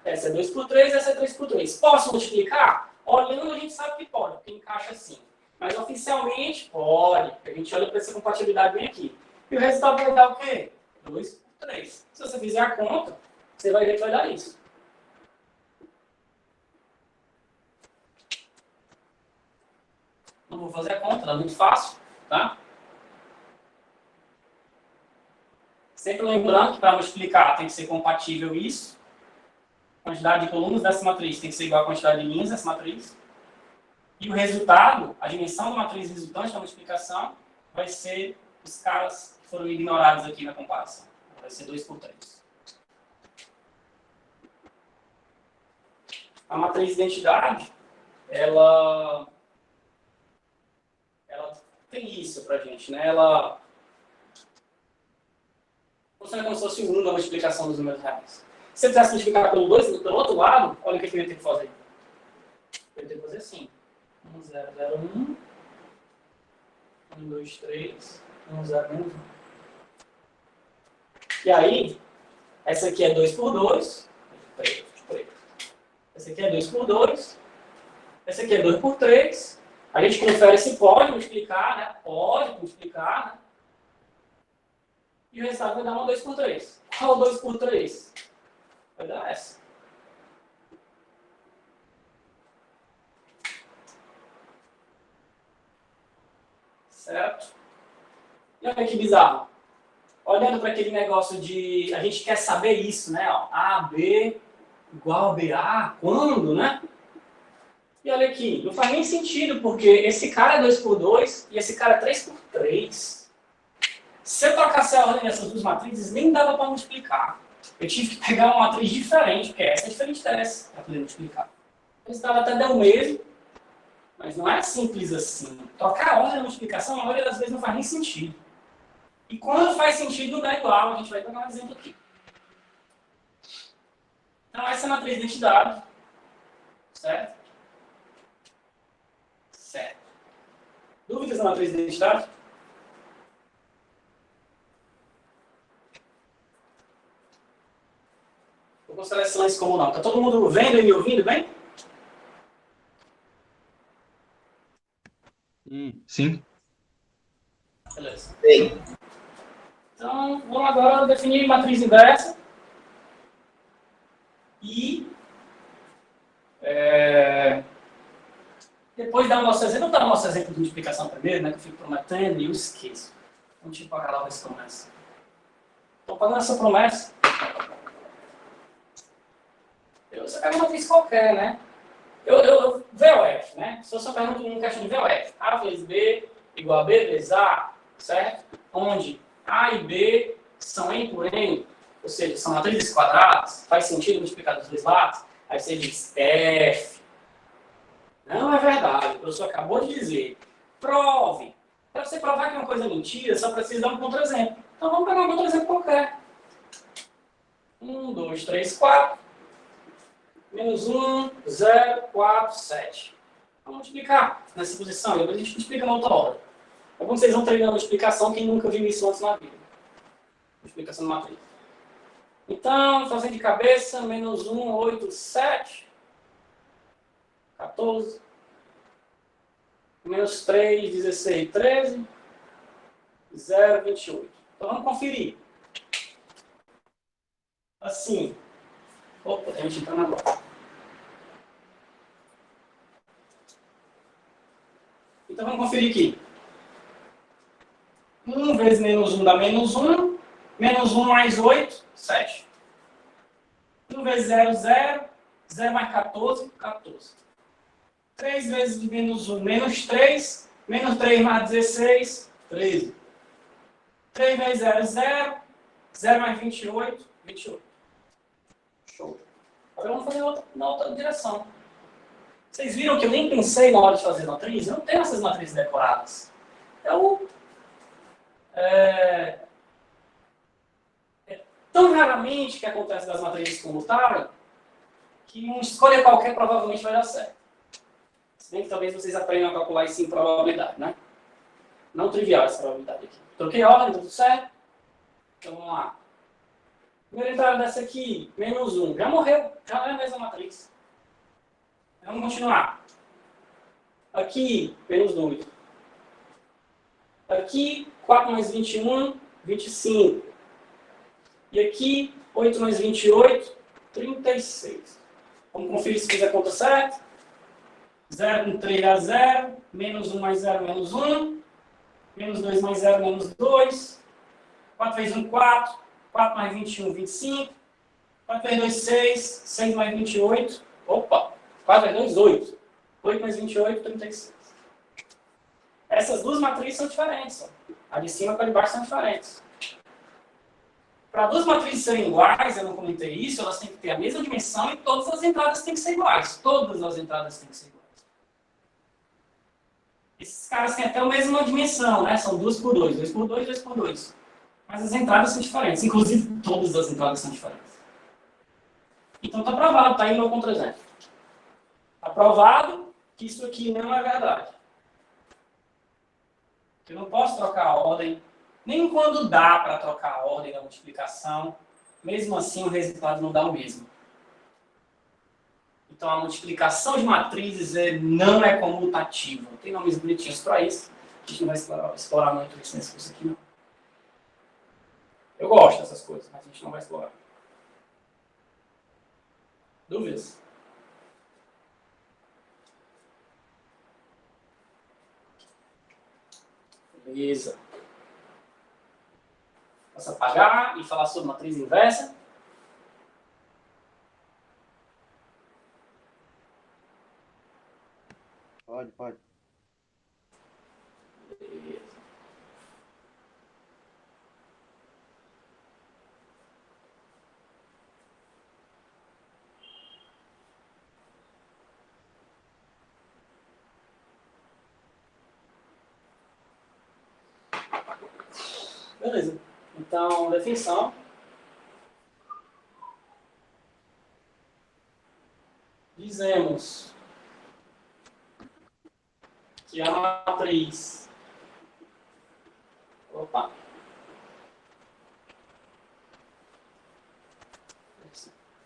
Essa é 2 por 3, essa é 3 por 3. Posso multiplicar? Olhando, a gente sabe que pode, porque encaixa assim. Mas oficialmente, pode. A gente olha para essa compatibilidade bem aqui. E o resultado vai dar o quê? 2 por 3. Se você fizer a conta, você vai ver que vai dar isso. Não vou fazer a conta, é muito fácil, tá? Sempre lembrando que para multiplicar tem que ser compatível isso. A quantidade de colunas dessa matriz tem que ser igual à quantidade de linhas dessa matriz. E o resultado, a dimensão da matriz resultante da multiplicação, vai ser os caras que foram ignorados aqui na comparação. Vai ser 2 por 3. A matriz de identidade, ela tem isso pra gente, né? Ela funciona como se fosse o 1 da multiplicação dos números reais. Se você quisesse multiplicar pelo 2, pelo outro lado, olha o que eu ia ter que fazer. Eu ia ter que fazer assim. 1, 0, 0, 1. 1, 2, 3. 1, 0, menos 1. E aí, essa aqui é 2 por 2. Essa aqui é 2 por 2. Essa aqui é 2 por 3. A gente confere se pode multiplicar, né? Pode multiplicar, né? E o resultado vai dar uma 2 por 3. Qual 2 por 3? Vai dar essa. Certo? E olha que bizarro. Olhando para aquele negócio de... A gente quer saber isso, né? Ó, AB igual a BA, quando, né? E olha aqui, não faz nem sentido, porque esse cara é 2 por 2 e esse cara é 3 por 3. Se eu trocasse a ordem dessas duas matrizes, nem dava para multiplicar. Eu tive que pegar uma matriz diferente, porque essa é diferente dessa, para poder multiplicar. O resultado até deu o mesmo, mas não é simples assim. Trocar a ordem da multiplicação, a maioria das vezes, não faz nem sentido. E quando faz sentido, não dá igual. A gente vai pegar um exemplo aqui. Então, essa é a matriz de identidade. Certo? Certo. Dúvidas na matriz de identidade? Vou considerar silêncio como não. Está todo mundo vendo e me ouvindo bem? Sim. Beleza. Bem, Então, vamos agora definir matriz inversa. E depois dar o nosso exemplo. Vou dar o nosso exemplo de multiplicação primeiro, né? Que eu fico prometendo e eu esqueço. Vamos tipo pagar logo essa promessa. Estou pagando essa promessa. Você pega uma matriz qualquer, né? VOF, né? Se você pergunta uma questão de VOF, A vezes B igual a B vezes A, certo? Onde A e B são N por N, ou seja, são matrizes quadradas, faz sentido multiplicar dos dois lados, aí você diz F. Não é verdade, o professor acabou de dizer. Prove. Para você provar que é uma coisa mentira, só precisa dar um contra-exemplo. Então vamos pegar um contra-exemplo qualquer. 1, 2, 3, 4. Menos 1, 0, 4, 7. Vamos multiplicar nessa posição e depois a gente multiplica na outra hora. É bom que vocês vão treinando a multiplicação, quem nunca viu isso antes na vida. Multiplicação de matriz. Então, fazendo de cabeça, menos 1, 8, 7. 14. Menos 3, 16, 13. 0, 28. Então vamos conferir. Assim. Opa, a gente entra na bola. Então vamos conferir aqui. 1 vezes menos 1 dá menos 1. Menos 1 mais 8, 7. 1 vezes 0, 0. 0 mais 14, 14. 3 vezes menos 1, menos 3. Menos 3 mais 16, 13. 3 vezes 0, 0. 0 mais 28, 28. Show. Agora vamos fazer na outra direção. Vocês viram que eu nem pensei na hora de fazer matriz? Eu não tenho essas matrizes decoradas. É tão raramente que acontece das matrizes comutáveis que uma escolha qualquer provavelmente vai dar certo. Se bem que talvez vocês aprendam a calcular isso em probabilidade, né? Não trivial essa probabilidade aqui. Troquei a ordem, tudo certo? Então vamos lá. Primeira entrada dessa aqui, menos 1. Já morreu, já não é a mesma matriz. Vamos continuar. Aqui, menos 2. Aqui, 4 mais 21, 25. E aqui, 8 mais 28, 36. Vamos conferir se fiz a conta certa. 0 com 3 dá 0. Menos 1 mais 0, menos 1. Menos 2 mais 0, menos 2. 4 vezes 1, 4. 4 mais 21, 25. 4 vezes 2, 6. 6 mais 28. Opa! 4 vezes 2, 8. 8 mais 28, 36. Essas duas matrizes são diferentes. Ó. A de cima e a de baixo são diferentes. Para duas matrizes serem iguais, eu não comentei isso, elas têm que ter a mesma dimensão e todas as entradas têm que ser iguais. Todas as entradas têm que ser iguais. Esses caras têm até a mesma dimensão, né? São 2 por 2, 2 por 2, 2 por 2. Mas as entradas são diferentes. Inclusive, todas as entradas são diferentes. Então está provado, está aí meu contra-exemplo. Está provado que isso aqui não é verdade. Eu não posso trocar a ordem, nem quando dá para trocar a ordem da multiplicação, mesmo assim o resultado não dá o mesmo. Então a multiplicação de matrizes não é comutativa. Tem nomes bonitinhos para isso. A gente não vai explorar muito isso nesse curso aqui, não. Eu gosto dessas coisas, mas a gente não vai explorar. Dúvidas? Beleza. Posso apagar e falar sobre matriz inversa? Pode. Beleza. Beleza. Então, definição. Dizemos que a matriz... Opa.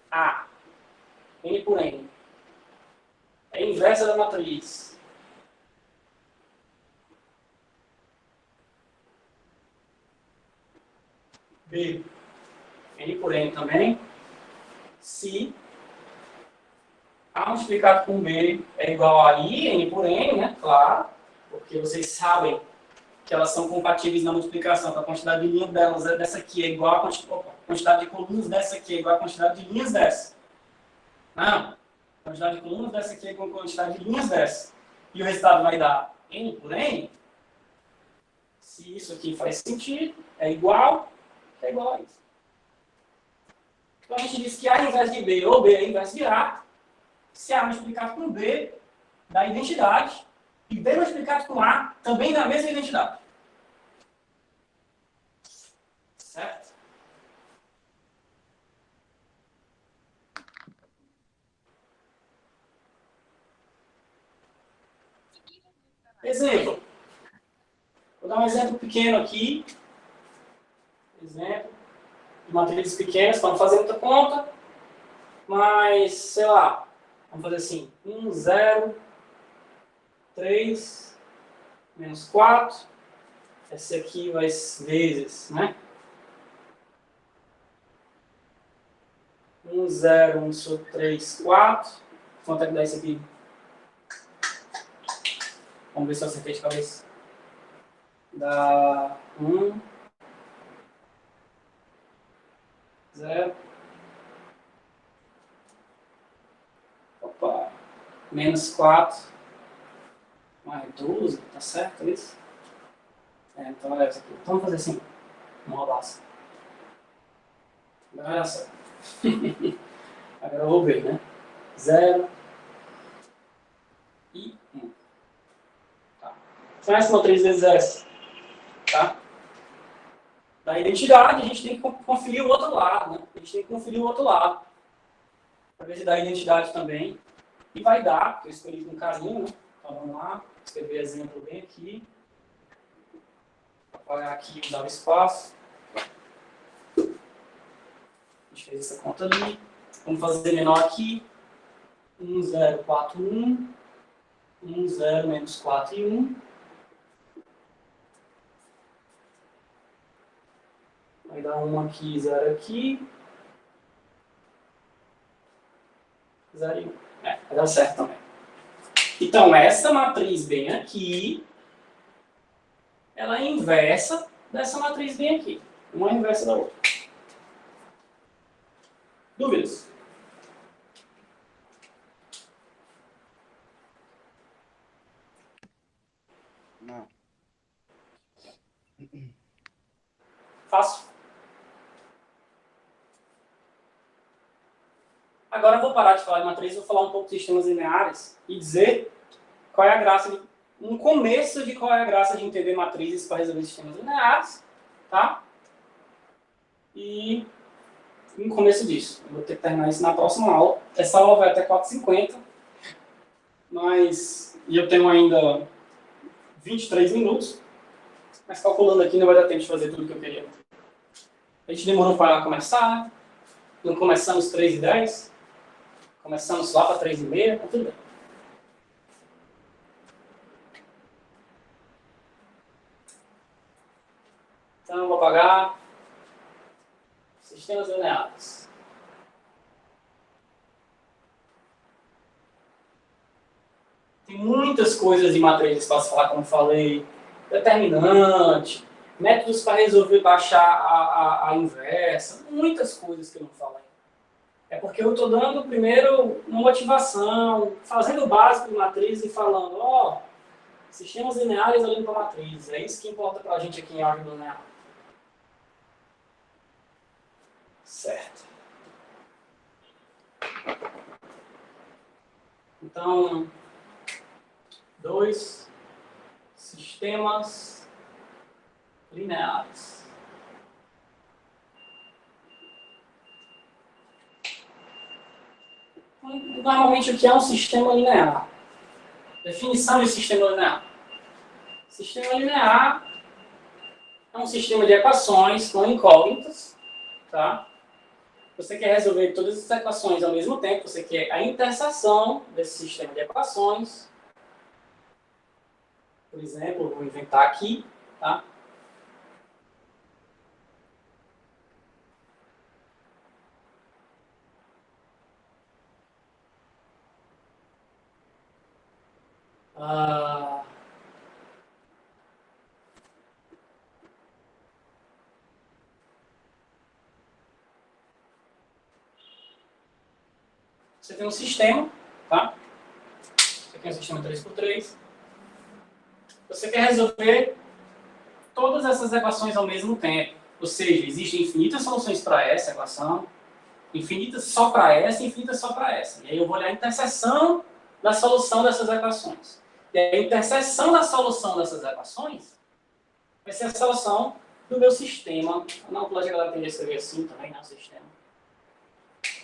A, N por N, é a inversa da matriz. B, N por N também, se A multiplicado com B é igual a I, N por N, né? Claro, porque vocês sabem que elas são compatíveis na multiplicação, então a quantidade de linhas delas dessa aqui é igual a quantidade de colunas dessa aqui é igual a quantidade de linhas dessa. Não, a quantidade de colunas dessa aqui é igual a quantidade de linhas dessa. E o resultado vai dar N por N. Se isso aqui faz sentido, é igual a isso. Então a gente diz que A inverso de B ou B é inverso de A, se A multiplicado com B dá identidade, e B multiplicado com A também dá a mesma identidade. Certo? Exemplo. Vou dar um exemplo pequeno aqui. Exemplo de matrizes pequenas, para não fazer muita conta. Mas, sei lá, vamos fazer assim. 1, 0, 3, menos 4. Esse aqui vai vezes, né? 1, 0, 1 sobre 3, 4. Quanto é que dá isso aqui? Vamos ver se eu acertei de cabeça. Dá 1, 0. Opa. Menos 4. Mais 12. Tá certo isso? Então é essa aqui. Então vamos fazer assim. Uma rodaça. Agora vai dar certo. Agora eu vou ver, né? 0 e 1. Tá. Então essa matriz vezes essa. Tá? Da identidade, a gente tem que conferir o outro lado, né? A gente tem que conferir o outro lado. Para ver se dá identidade também. E vai dar, porque eu escolhi com carinho, né? Então vamos lá, escrever exemplo bem aqui. Apagar aqui e usar o espaço. A gente fez essa conta ali. Vamos fazer menor aqui. 1, 0, 4, 1. 1, 0, menos 4 e 1. Vai dar 1 aqui, 0 aqui. 0 e 1. Vai dar certo também. Então, essa matriz bem aqui, ela é inversa dessa matriz bem aqui. Uma é inversa da outra. Dúvidas? Não. Fácil. Agora eu vou parar de falar de matriz, vou falar um pouco de sistemas lineares e dizer qual é a graça de, um começo de qual é a graça de entender matrizes para resolver sistemas lineares, tá? E no começo disso. Eu vou ter que terminar isso na próxima aula. Essa aula vai até 4h50, e eu tenho ainda 23 minutos, mas calculando aqui não vai dar tempo de fazer tudo que eu queria. A gente demorou para começar, né? Não começamos 3h10, começamos lá para 3h30, tá tudo bem. Então eu vou apagar sistemas lineares. Tem muitas coisas de matrizes para se falar, como eu falei, determinante, métodos para resolver baixar a inversa, muitas coisas que eu não falei. É porque eu estou dando primeiro uma motivação, fazendo o básico de matriz e falando, ó, sistemas lineares olhando para matrizes. É isso que importa para a gente aqui em álgebra linear. Certo. Então, 2 sistemas lineares. Normalmente, o que é um sistema linear? Definição de sistema linear. Sistema linear é um sistema de equações com incógnitas, tá? Você quer resolver todas as equações ao mesmo tempo, você quer a interseção desse sistema de equações. Por exemplo, eu vou inventar aqui, tá? Você tem um sistema, tá? Você tem um sistema 3x3. Você quer resolver todas essas equações ao mesmo tempo. Ou seja, existem infinitas soluções para essa equação, infinitas só para essa e infinitas só para essa. E aí eu vou olhar a interseção da solução dessas equações. E a interseção da solução dessas equações vai ser a solução do meu sistema. Não, pode a galera aprender a escrever assim também, né? O sistema.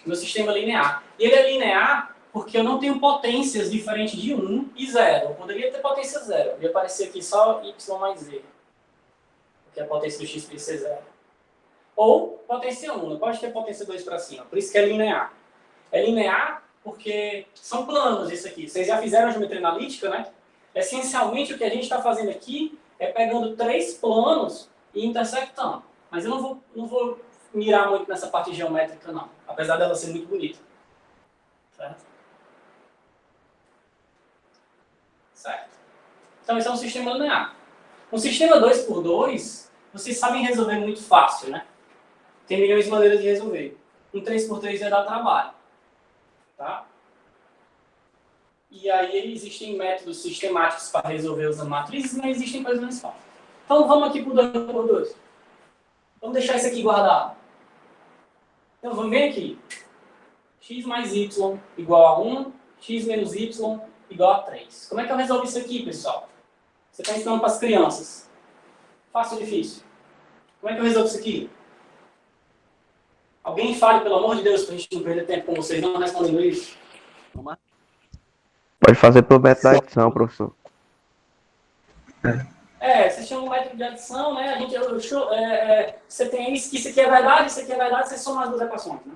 Meu sistema linear. E ele é linear porque eu não tenho potências diferentes de 1 e 0. Eu poderia ter potência 0. Ia aparecer aqui só y mais z. Porque a potência do x poderia ser 0. Ou potência 1. Não pode ter potência 2 para cima. Por isso que é linear. É linear porque são planos isso aqui. Vocês já fizeram a geometria analítica, né? Essencialmente o que a gente está fazendo aqui é pegando 3 planos e intersectando. Mas eu não vou mirar muito nessa parte geométrica, não. Apesar dela ser muito bonita. Certo? Certo. Então, esse é um sistema linear. Um sistema 2x2, vocês sabem resolver muito fácil, né? Tem milhões de maneiras de resolver. Um 3x3 vai dar trabalho. Tá? E aí existem métodos sistemáticos para resolver usando matrizes, mas existem coisas mais fáceis. Então, vamos aqui para o 2x2. Vamos deixar isso aqui guardado. Então, vamos ver aqui. X mais y igual a 1, x menos y igual a 3. Como é que eu resolvo isso aqui, pessoal? Você está ensinando para as crianças. Fácil ou difícil? Como é que eu resolvo isso aqui? Alguém fale, pelo amor de Deus, para a gente não perder tempo com vocês não respondendo isso. Pode fazer pelo método da adição, professor. Vocês chamam o método de adição, né? Você tem isso aqui é verdade, isso aqui é verdade, você soma as duas equações, né?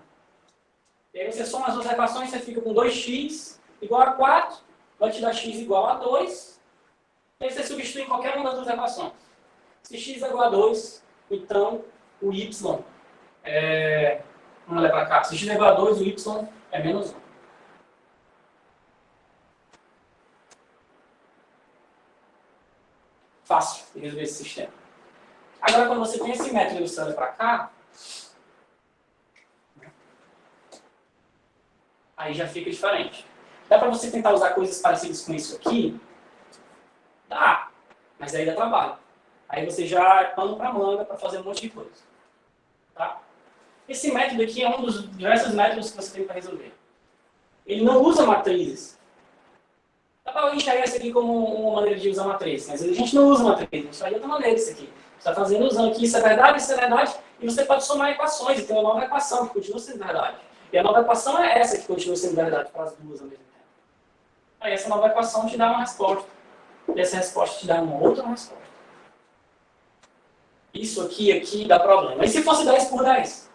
E aí você soma as duas equações, você fica com 2x igual a 4, vai te dar x igual a 2, e aí você substitui em qualquer uma das duas equações. Se x é igual a 2, então o y vamos levar para cá. Se x é igual a 2, o y é menos 1. Fácil de resolver esse sistema. Agora, quando você tem esse método ilustrado para cá, aí já fica diferente. Dá para você tentar usar coisas parecidas com isso aqui? Dá, mas aí dá trabalho. Aí você já é pano para manga para fazer um monte de coisa. Tá? Esse método aqui é um dos diversos métodos que você tem para resolver. Ele não usa matrizes. Dá para enxergar isso aqui como uma maneira de usar matriz, mas a gente não usa matriz, a gente faz de outra maneira isso aqui. Você está fazendo usando aqui, isso é verdade, E você pode somar equações e ter uma nova equação que continua sendo verdade. E a nova equação é essa que continua sendo verdade para as duas ao mesmo tempo. Aí essa nova equação te dá uma resposta. E essa resposta te dá uma outra resposta. Isso aqui dá problema. E se fosse 10 por 10?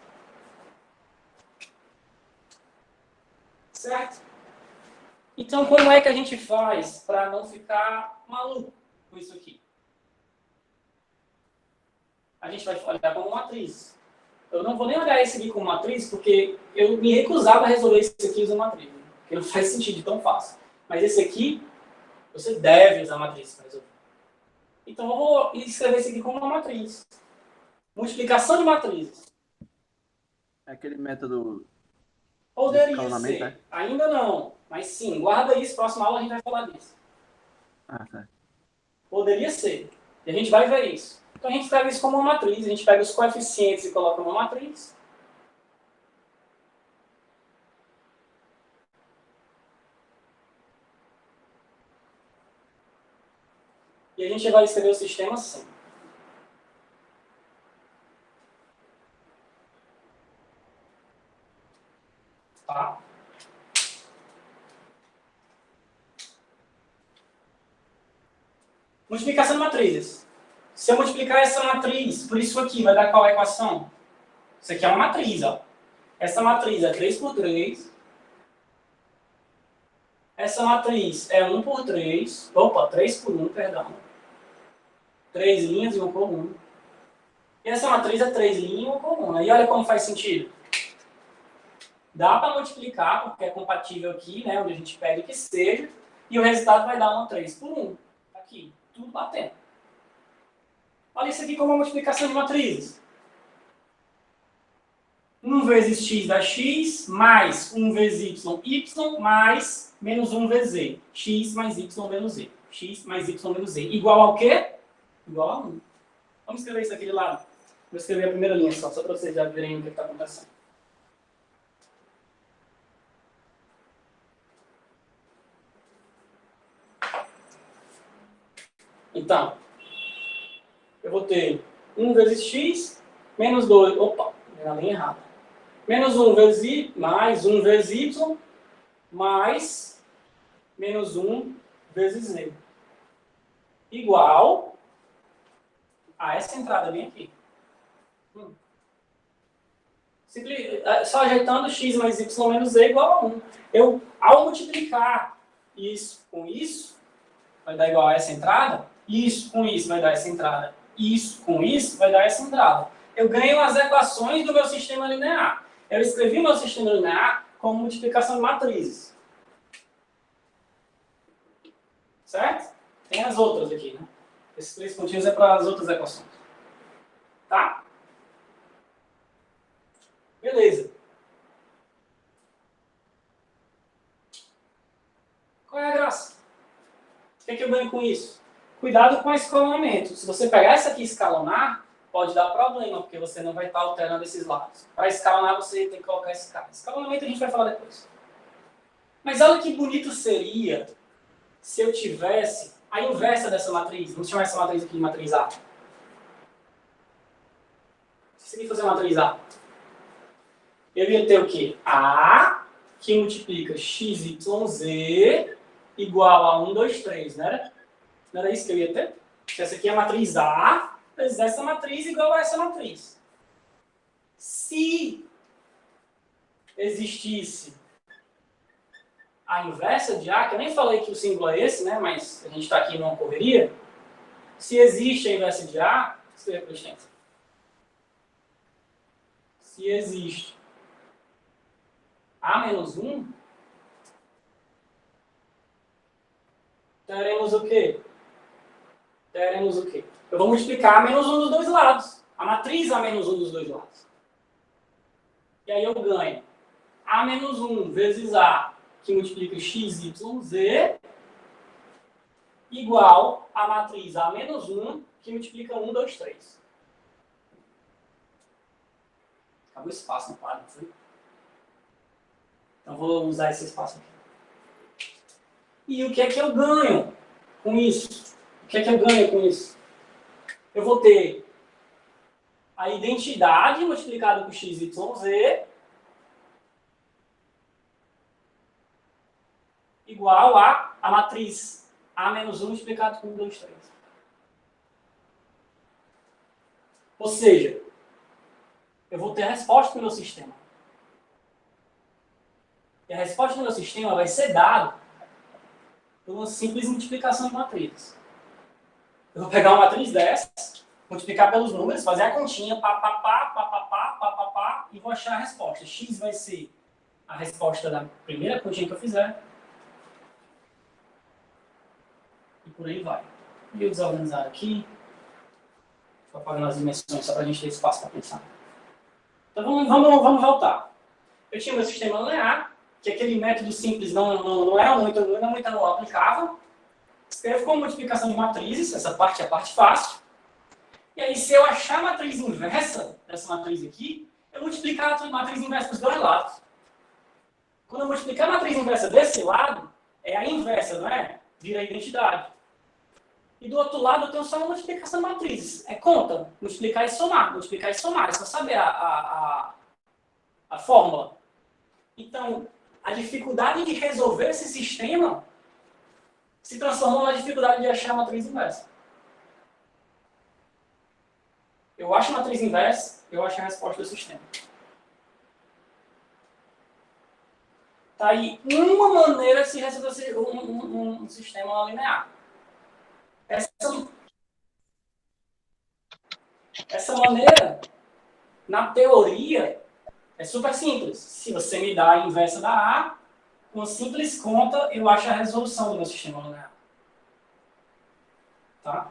Certo? Então, como é que a gente faz para não ficar maluco com isso aqui? A gente vai olhar como matriz. Eu não vou nem olhar esse aqui como matriz, porque eu me recusava a resolver isso aqui usando matriz. Porque não faz sentido tão fácil. Mas esse aqui, você deve usar matriz para resolver. Então, eu vou escrever esse aqui como uma matriz. Multiplicação de matrizes. É aquele método de Poderia escalonamento, ser. né? Ainda não. Mas sim, guarda isso. Próxima aula a gente vai falar disso. Ah, tá. Poderia ser. E a gente vai ver isso. Então a gente escreve isso como uma matriz. A gente pega os coeficientes e coloca numa matriz. E a gente vai escrever o sistema assim. Tá? Multiplicação de matrizes. Se eu multiplicar essa matriz por isso aqui, vai dar qual equação? Isso aqui é uma matriz, ó. Essa matriz é 3 por 3. Essa matriz é 1 por 3. Opa, 3 por 1, perdão. 3 linhas e 1 coluna. E essa matriz é 3 linhas e 1 coluna. E olha como faz sentido. Dá para multiplicar, porque é compatível aqui, né, onde a gente pede que seja. E o resultado vai dar uma 3 por 1. Aqui, tudo batendo. Olha isso aqui como uma multiplicação de matrizes. 1 vezes x dá x, mais 1 vezes y, mais menos 1 vezes z. X mais y menos z. X mais y menos z. Igual ao quê? Igual a 1. Vamos escrever isso aqui de lado. Vou escrever a primeira linha só para vocês já verem o que está acontecendo. Então, eu vou ter 1 vezes x, menos 2. Opa, na linha errada. Menos 1 vezes y, mais 1 vezes y, mais menos 1 vezes z. Igual a essa entrada bem aqui. Só ajeitando x mais y menos z igual a 1. Eu, ao multiplicar isso com isso, vai dar igual a essa entrada. Isso com isso vai dar essa entrada. Isso com isso vai dar essa entrada. Eu ganho as equações do meu sistema linear. Eu escrevi meu sistema linear como multiplicação de matrizes. Certo? Tem as outras aqui, né? Esses 3 pontinhos é para as outras equações. Tá? Beleza. Qual é a graça? O que é que eu ganho com isso? Cuidado com o escalonamento. Se você pegar essa aqui e escalonar, pode dar problema, porque você não vai estar alternando esses lados. Para escalonar, você tem que colocar esse cara. Escalonamento a gente vai falar depois. Mas olha que bonito seria se eu tivesse a inversa dessa matriz. Vamos chamar essa matriz aqui de matriz A. Se eu fazer uma matriz A, eu ia ter o quê? A, que multiplica XYZ igual a 1, 2, 3, não era? Não era isso que eu ia ter? Essa aqui é a matriz A, vezes essa matriz igual a essa matriz. Se existisse a inversa de A, que eu nem falei que o símbolo é esse, né? Mas a gente está aqui numa correria. Se existe a inversa de A, escreva por extenso. Se existe A menos 1, teremos o quê? Teremos o quê? Eu vou multiplicar A menos 1 dos dois lados. A matriz A menos 1 dos dois lados. E aí eu ganho A menos 1 vezes A, que multiplica XYZ, igual a matriz A menos 1, que multiplica 1, 2, 3. Acabou o espaço no quadro, não foi? Então vou usar esse espaço aqui. E o que é que eu ganho com isso? O que é que eu ganho com isso? Eu vou ter a identidade multiplicada por x, y, z igual a matriz A menos 1 multiplicado por 1, 2, 3. Ou seja, eu vou ter a resposta do meu sistema. E a resposta do meu sistema vai ser dada por uma simples multiplicação de matrizes. Eu vou pegar uma matriz dessa, multiplicar pelos números, fazer a continha, e vou achar a resposta. X vai ser a resposta da primeira continha que eu fizer. E por aí vai. E eu desorganizar aqui. Estou apagando as dimensões só para a gente ter espaço para pensar. Então vamos voltar. Eu tinha meu sistema linear, que aquele método simples não era muito aplicável. Escrevo como multiplicação de matrizes, essa parte é a parte fácil. E aí, se eu achar a matriz inversa dessa matriz aqui, eu multiplicar a matriz inversa dos dois lados. Quando eu multiplicar a matriz inversa desse lado, é a inversa, não é? Vira a identidade. E do outro lado, eu tenho só uma multiplicação de matrizes. É conta, multiplicar e somar, multiplicar e somar. É só saber a fórmula. Então, a dificuldade de resolver esse sistema se transformou na dificuldade de achar a matriz inversa. Eu acho a matriz inversa, eu acho a resposta do sistema. Tá aí uma maneira de se resolver um sistema linear. Essa maneira, na teoria, é super simples. Se você me dá a inversa da A, com uma simples conta, eu acho a resolução do meu sistema linear. Tá?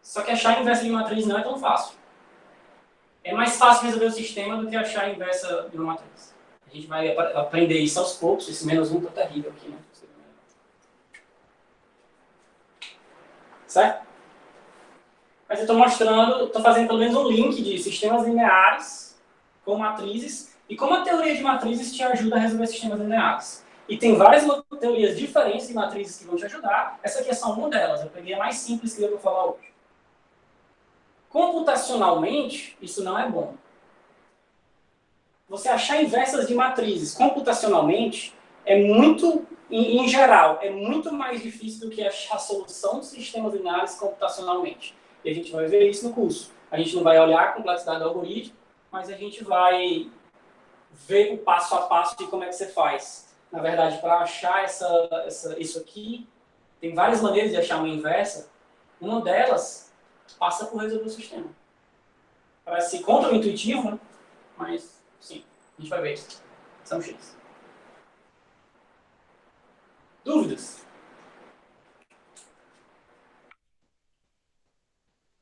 Só que achar a inversa de matriz não é tão fácil. É mais fácil resolver o sistema do que achar a inversa de uma matriz. A gente vai aprender isso aos poucos. Esse menos 1 está terrível aqui, né? Certo? Mas eu estou mostrando, estou fazendo pelo menos um link de sistemas lineares com matrizes e como a teoria de matrizes te ajuda a resolver sistemas lineares. E tem várias teorias diferentes de matrizes que vão te ajudar. Essa aqui é só uma delas. Eu peguei a mais simples que eu vou falar hoje. Computacionalmente, isso não é bom. Você achar inversas de matrizes computacionalmente é muito, em geral, é muito mais difícil do que achar a solução de sistemas lineares computacionalmente. E a gente vai ver isso no curso. A gente não vai olhar a complexidade do algoritmo, mas a gente vai ver o passo a passo de como é que você faz. Na verdade, para achar isso aqui, tem várias maneiras de achar uma inversa. Uma delas passa por resolver o sistema. Parece contra-intuitivo, né? Mas, sim, a gente vai ver isso. São X. Dúvidas?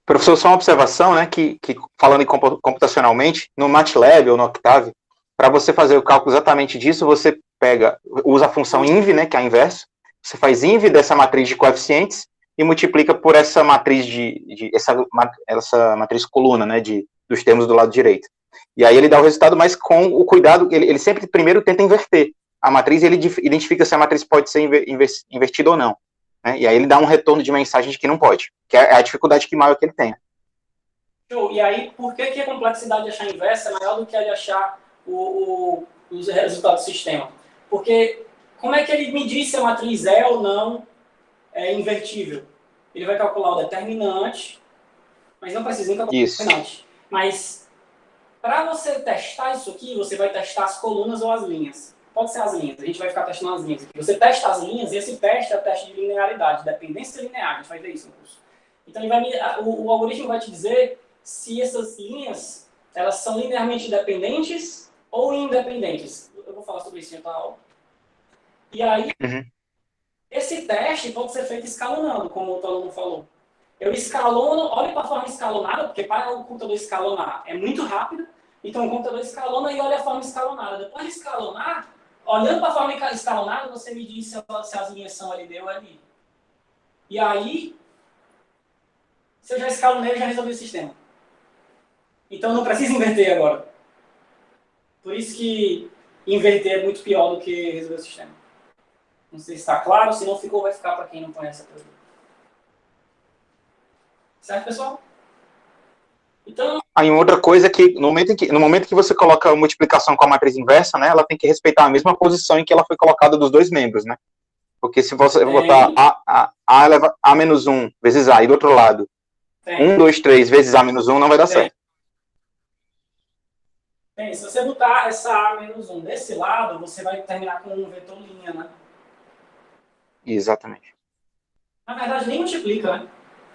Professor, só uma observação, né, que falando computacionalmente, no MATLAB ou no Octave, para você fazer o cálculo exatamente disso, você usa a função inv, né, que é a inversa, você faz inv dessa matriz de coeficientes e multiplica por essa matriz essa matriz coluna, né, dos termos do lado direito. E aí ele dá o resultado, mas com o cuidado, ele sempre primeiro tenta inverter a matriz e ele identifica se a matriz pode ser invertida ou não. Né? E aí ele dá um retorno de mensagem de que não pode, que é a dificuldade maior que ele tem. E aí, por que a complexidade de achar a inversa é maior do que a de achar os resultados do sistema? Porque como é que ele me diz se a matriz é ou não invertível? Ele vai calcular o determinante, mas não precisa nem calcular o determinante. Mas para você testar isso aqui, você vai testar as colunas ou as linhas. Pode ser as linhas, a gente vai ficar testando as linhas aqui. Você testa as linhas e esse teste é o teste de linearidade, dependência linear, a gente vai ver isso no curso. Então o algoritmo vai te dizer se essas linhas elas são linearmente dependentes ou independentes. Eu vou falar sobre isso em outra aula. E aí, esse teste pode ser feito escalonando, como o aluno falou. Eu escalono, olha para a forma escalonada, porque para o computador escalonar é muito rápido, então o computador escalona e olha a forma escalonada. Depois de escalonar, olhando para a forma escalonada, você me diz se as linhas são LD ou LI. E aí, se eu já escalonei, eu já resolvi o sistema. Então não precisa inverter agora. Por isso que inverter é muito pior do que resolver o sistema. Não sei se está claro, se não ficou, vai ficar para quem não conhece a teoria. Certo, pessoal? Então, Aí outra coisa é que no momento que você coloca a multiplicação com a matriz inversa, né, ela tem que respeitar a mesma posição em que ela foi colocada dos dois membros, né? Porque se você botar a menos 1 vezes A e do outro lado, tem, 1, 2, 3 vezes A menos 1 não vai dar certo. tem. Se você botar essa A menos 1 desse lado, você vai terminar com um vetor linha, né? Exatamente. Na verdade, nem multiplica, né?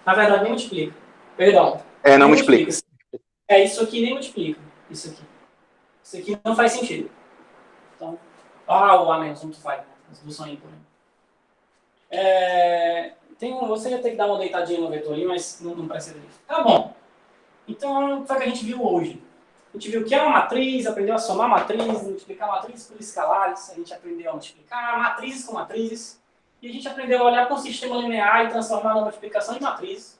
Na verdade, nem multiplica. Perdão. Não Nem multiplica. Isso aqui nem multiplica. Isso aqui. Isso aqui não faz sentido. Então, o A menos 1 tu faz, né? As duas são ímpares. Você ia ter que dar uma deitadinha no vetor ali, mas não precisa disso. Tá bom. Então, foi o que a gente viu hoje. A gente viu o que é uma matriz, aprendeu a somar matrizes, multiplicar matrizes por escalares, a gente aprendeu a multiplicar matrizes com matrizes, e a gente aprendeu a olhar para um sistema linear e transformar na multiplicação de matrizes.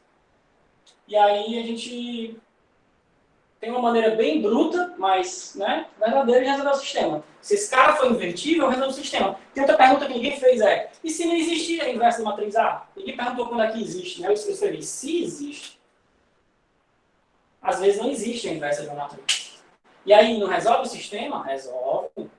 E aí a gente tem uma maneira bem bruta, mas verdadeira de resolver o sistema. Se esse cara for invertível, eu resolvo o sistema. Tem outra pergunta que ninguém fez e se não existir a inversa da matriz A? Ninguém perguntou quando é que existe, né? Eu escrevi, se existe. Às vezes não existe a inversa de uma matriz. E aí, não resolve o sistema? Resolve.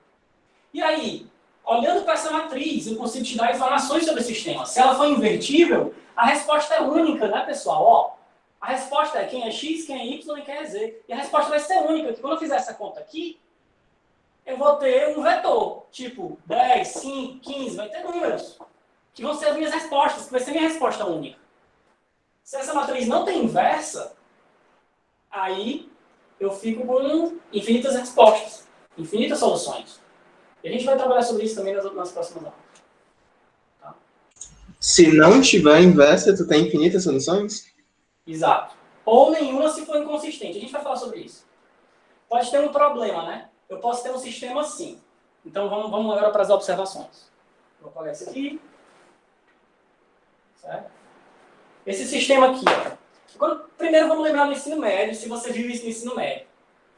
E aí, olhando para essa matriz, eu consigo te dar informações sobre o sistema. Se ela for invertível, a resposta é única, né, pessoal? A resposta é quem é x, quem é y e quem é z. E a resposta vai ser única, porque quando eu fizer essa conta aqui, eu vou ter um vetor, tipo 10, 5, 15, vai ter números, que vão ser as minhas respostas, que vai ser minha resposta única. Se essa matriz não tem inversa, aí eu fico com infinitas respostas, infinitas soluções. E a gente vai trabalhar sobre isso também nas próximas aulas. Tá? Se não tiver inversa, tu tem infinitas soluções? Exato. Ou nenhuma se for inconsistente. A gente vai falar sobre isso. Pode ter um problema, né? Eu posso ter um sistema assim. Então vamos agora para as observações. Vou apagar isso aqui. Certo? Esse sistema aqui, ó. Primeiro vamos lembrar do ensino médio, se você viu isso no ensino médio.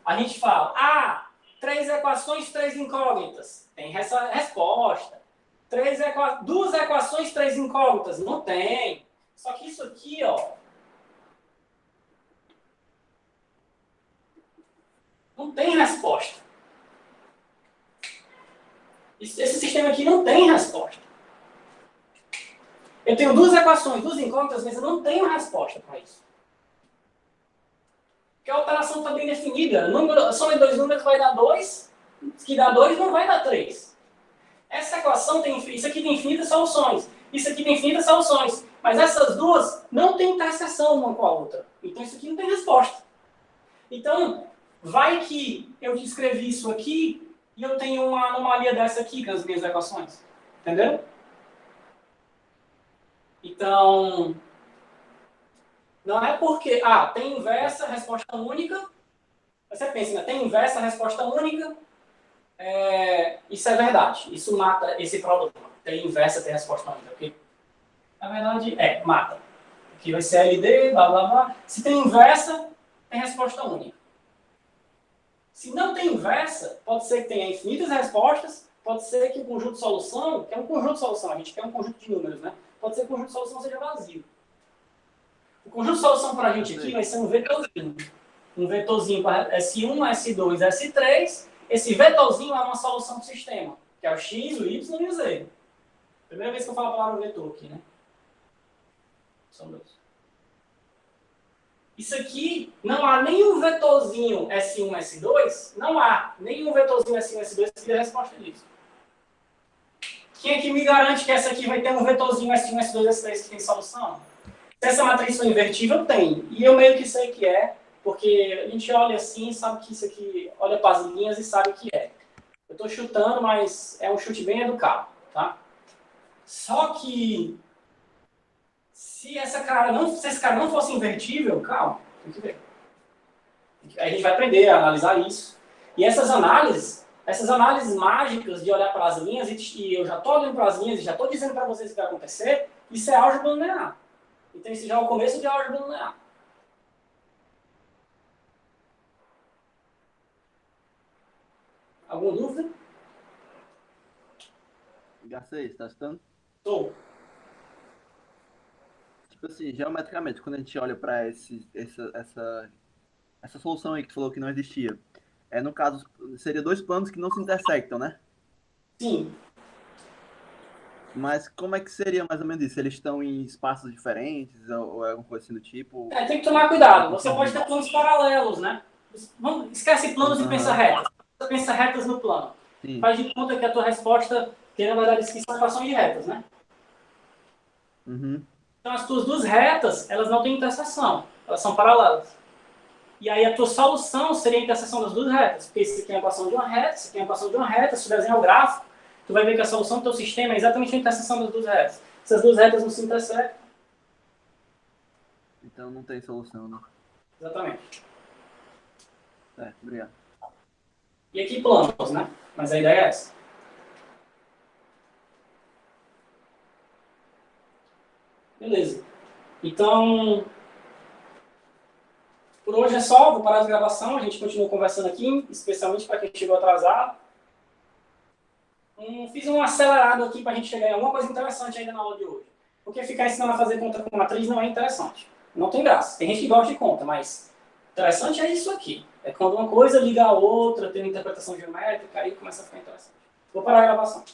A gente fala, 3 equações, 3 incógnitas. Tem essa resposta. 2 equações, 3 incógnitas. Não tem. Só que isso aqui, ó, não tem resposta. Esse sistema aqui não tem resposta. Eu tenho 2 equações, 2 incógnitas, mas eu não tenho resposta para isso. Porque a operação está bem definida. A soma de 2 números vai dar 2, que dá 2 não vai dar 3. Essa equação isso aqui tem infinitas soluções. Isso aqui tem infinitas soluções. Mas essas duas não têm interseção uma com a outra. Então isso aqui não tem resposta. Então, vai que eu descrevi isso aqui e eu tenho uma anomalia dessa aqui com as minhas equações. Entendeu? Então, não é porque, tem inversa, resposta única. Você pensa, né? Tem inversa, resposta única. Isso é verdade. Isso mata esse problema. Tem inversa, tem resposta única. Porque, na verdade, mata. Aqui vai ser LD, blá, blá, blá. Se tem inversa, tem resposta única. Se não tem inversa, pode ser que tenha infinitas respostas, pode ser que o conjunto de solução, que é um conjunto de solução, a gente quer um conjunto de números, né? Pode ser que o conjunto de solução seja vazio. O conjunto de solução para a gente aqui vai ser um vetorzinho. Um vetorzinho para S1, S2, S3. Esse vetorzinho é uma solução do sistema, que é o x, o y e o z. Primeira vez que eu falo a palavra vetor aqui, né? São dois. Isso aqui, não há nenhum vetorzinho S1, S2, não há nenhum vetorzinho S1, S2 que dê resposta disso. Quem é que me garante que essa aqui vai ter um vetorzinho S1, S2, S3 que tem solução? Se essa matriz for invertível, tem. E eu meio que sei que é, porque a gente olha assim e sabe que isso aqui, olha para as linhas e sabe que é. Eu estou chutando, mas é um chute bem educado, tá? Só que se esse cara não fosse invertível, calma, tem que ver. Aí a gente vai aprender a analisar isso. E essas análises mágicas de olhar para as linhas, e eu já estou olhando para as linhas e já estou dizendo para vocês o que vai acontecer, isso é álgebra linear. Então esse já é o começo de álgebra linear. Alguma dúvida? Garcês, tá escutando? Estou. Tipo assim, geometricamente, quando a gente olha para essa solução aí que tu falou que não existia, no caso, seria dois planos que não se intersectam, né? Sim. Mas como é que seria mais ou menos isso? Eles estão em espaços diferentes ou é alguma coisa assim do tipo? Tem que tomar cuidado. Você pode ter planos paralelos, né? Esquece planos e pensa retas. Você pensa retas no plano. Sim. Faz de conta que a tua resposta tem, na verdade, isso são equações de retas, né? Uhum. Então, as tuas duas retas, elas não têm interseção. Elas são paralelas. E aí, a tua solução seria a interseção das duas retas. Porque isso aqui é a equação de uma reta, isso aqui é a equação de uma reta. Se tu desenhar o gráfico, tu vai ver que a solução do teu sistema é exatamente a interseção das duas retas. Se as duas retas não se intersectam. Então não tem solução, né? Exatamente. Certo, obrigado. E aqui planos, né? Mas a ideia é essa. Beleza. Então, por hoje é só. Vou parar a gravação. A gente continua conversando aqui, especialmente para quem chegou atrasado. Fiz um acelerado aqui para a gente chegar em alguma coisa interessante ainda na aula de hoje. Porque ficar ensinando a fazer conta com matriz não é interessante. Não tem graça. Tem gente que gosta de conta, mas interessante é isso aqui. É quando uma coisa liga a outra, tem uma interpretação geométrica, aí começa a ficar interessante. Vou parar a gravação.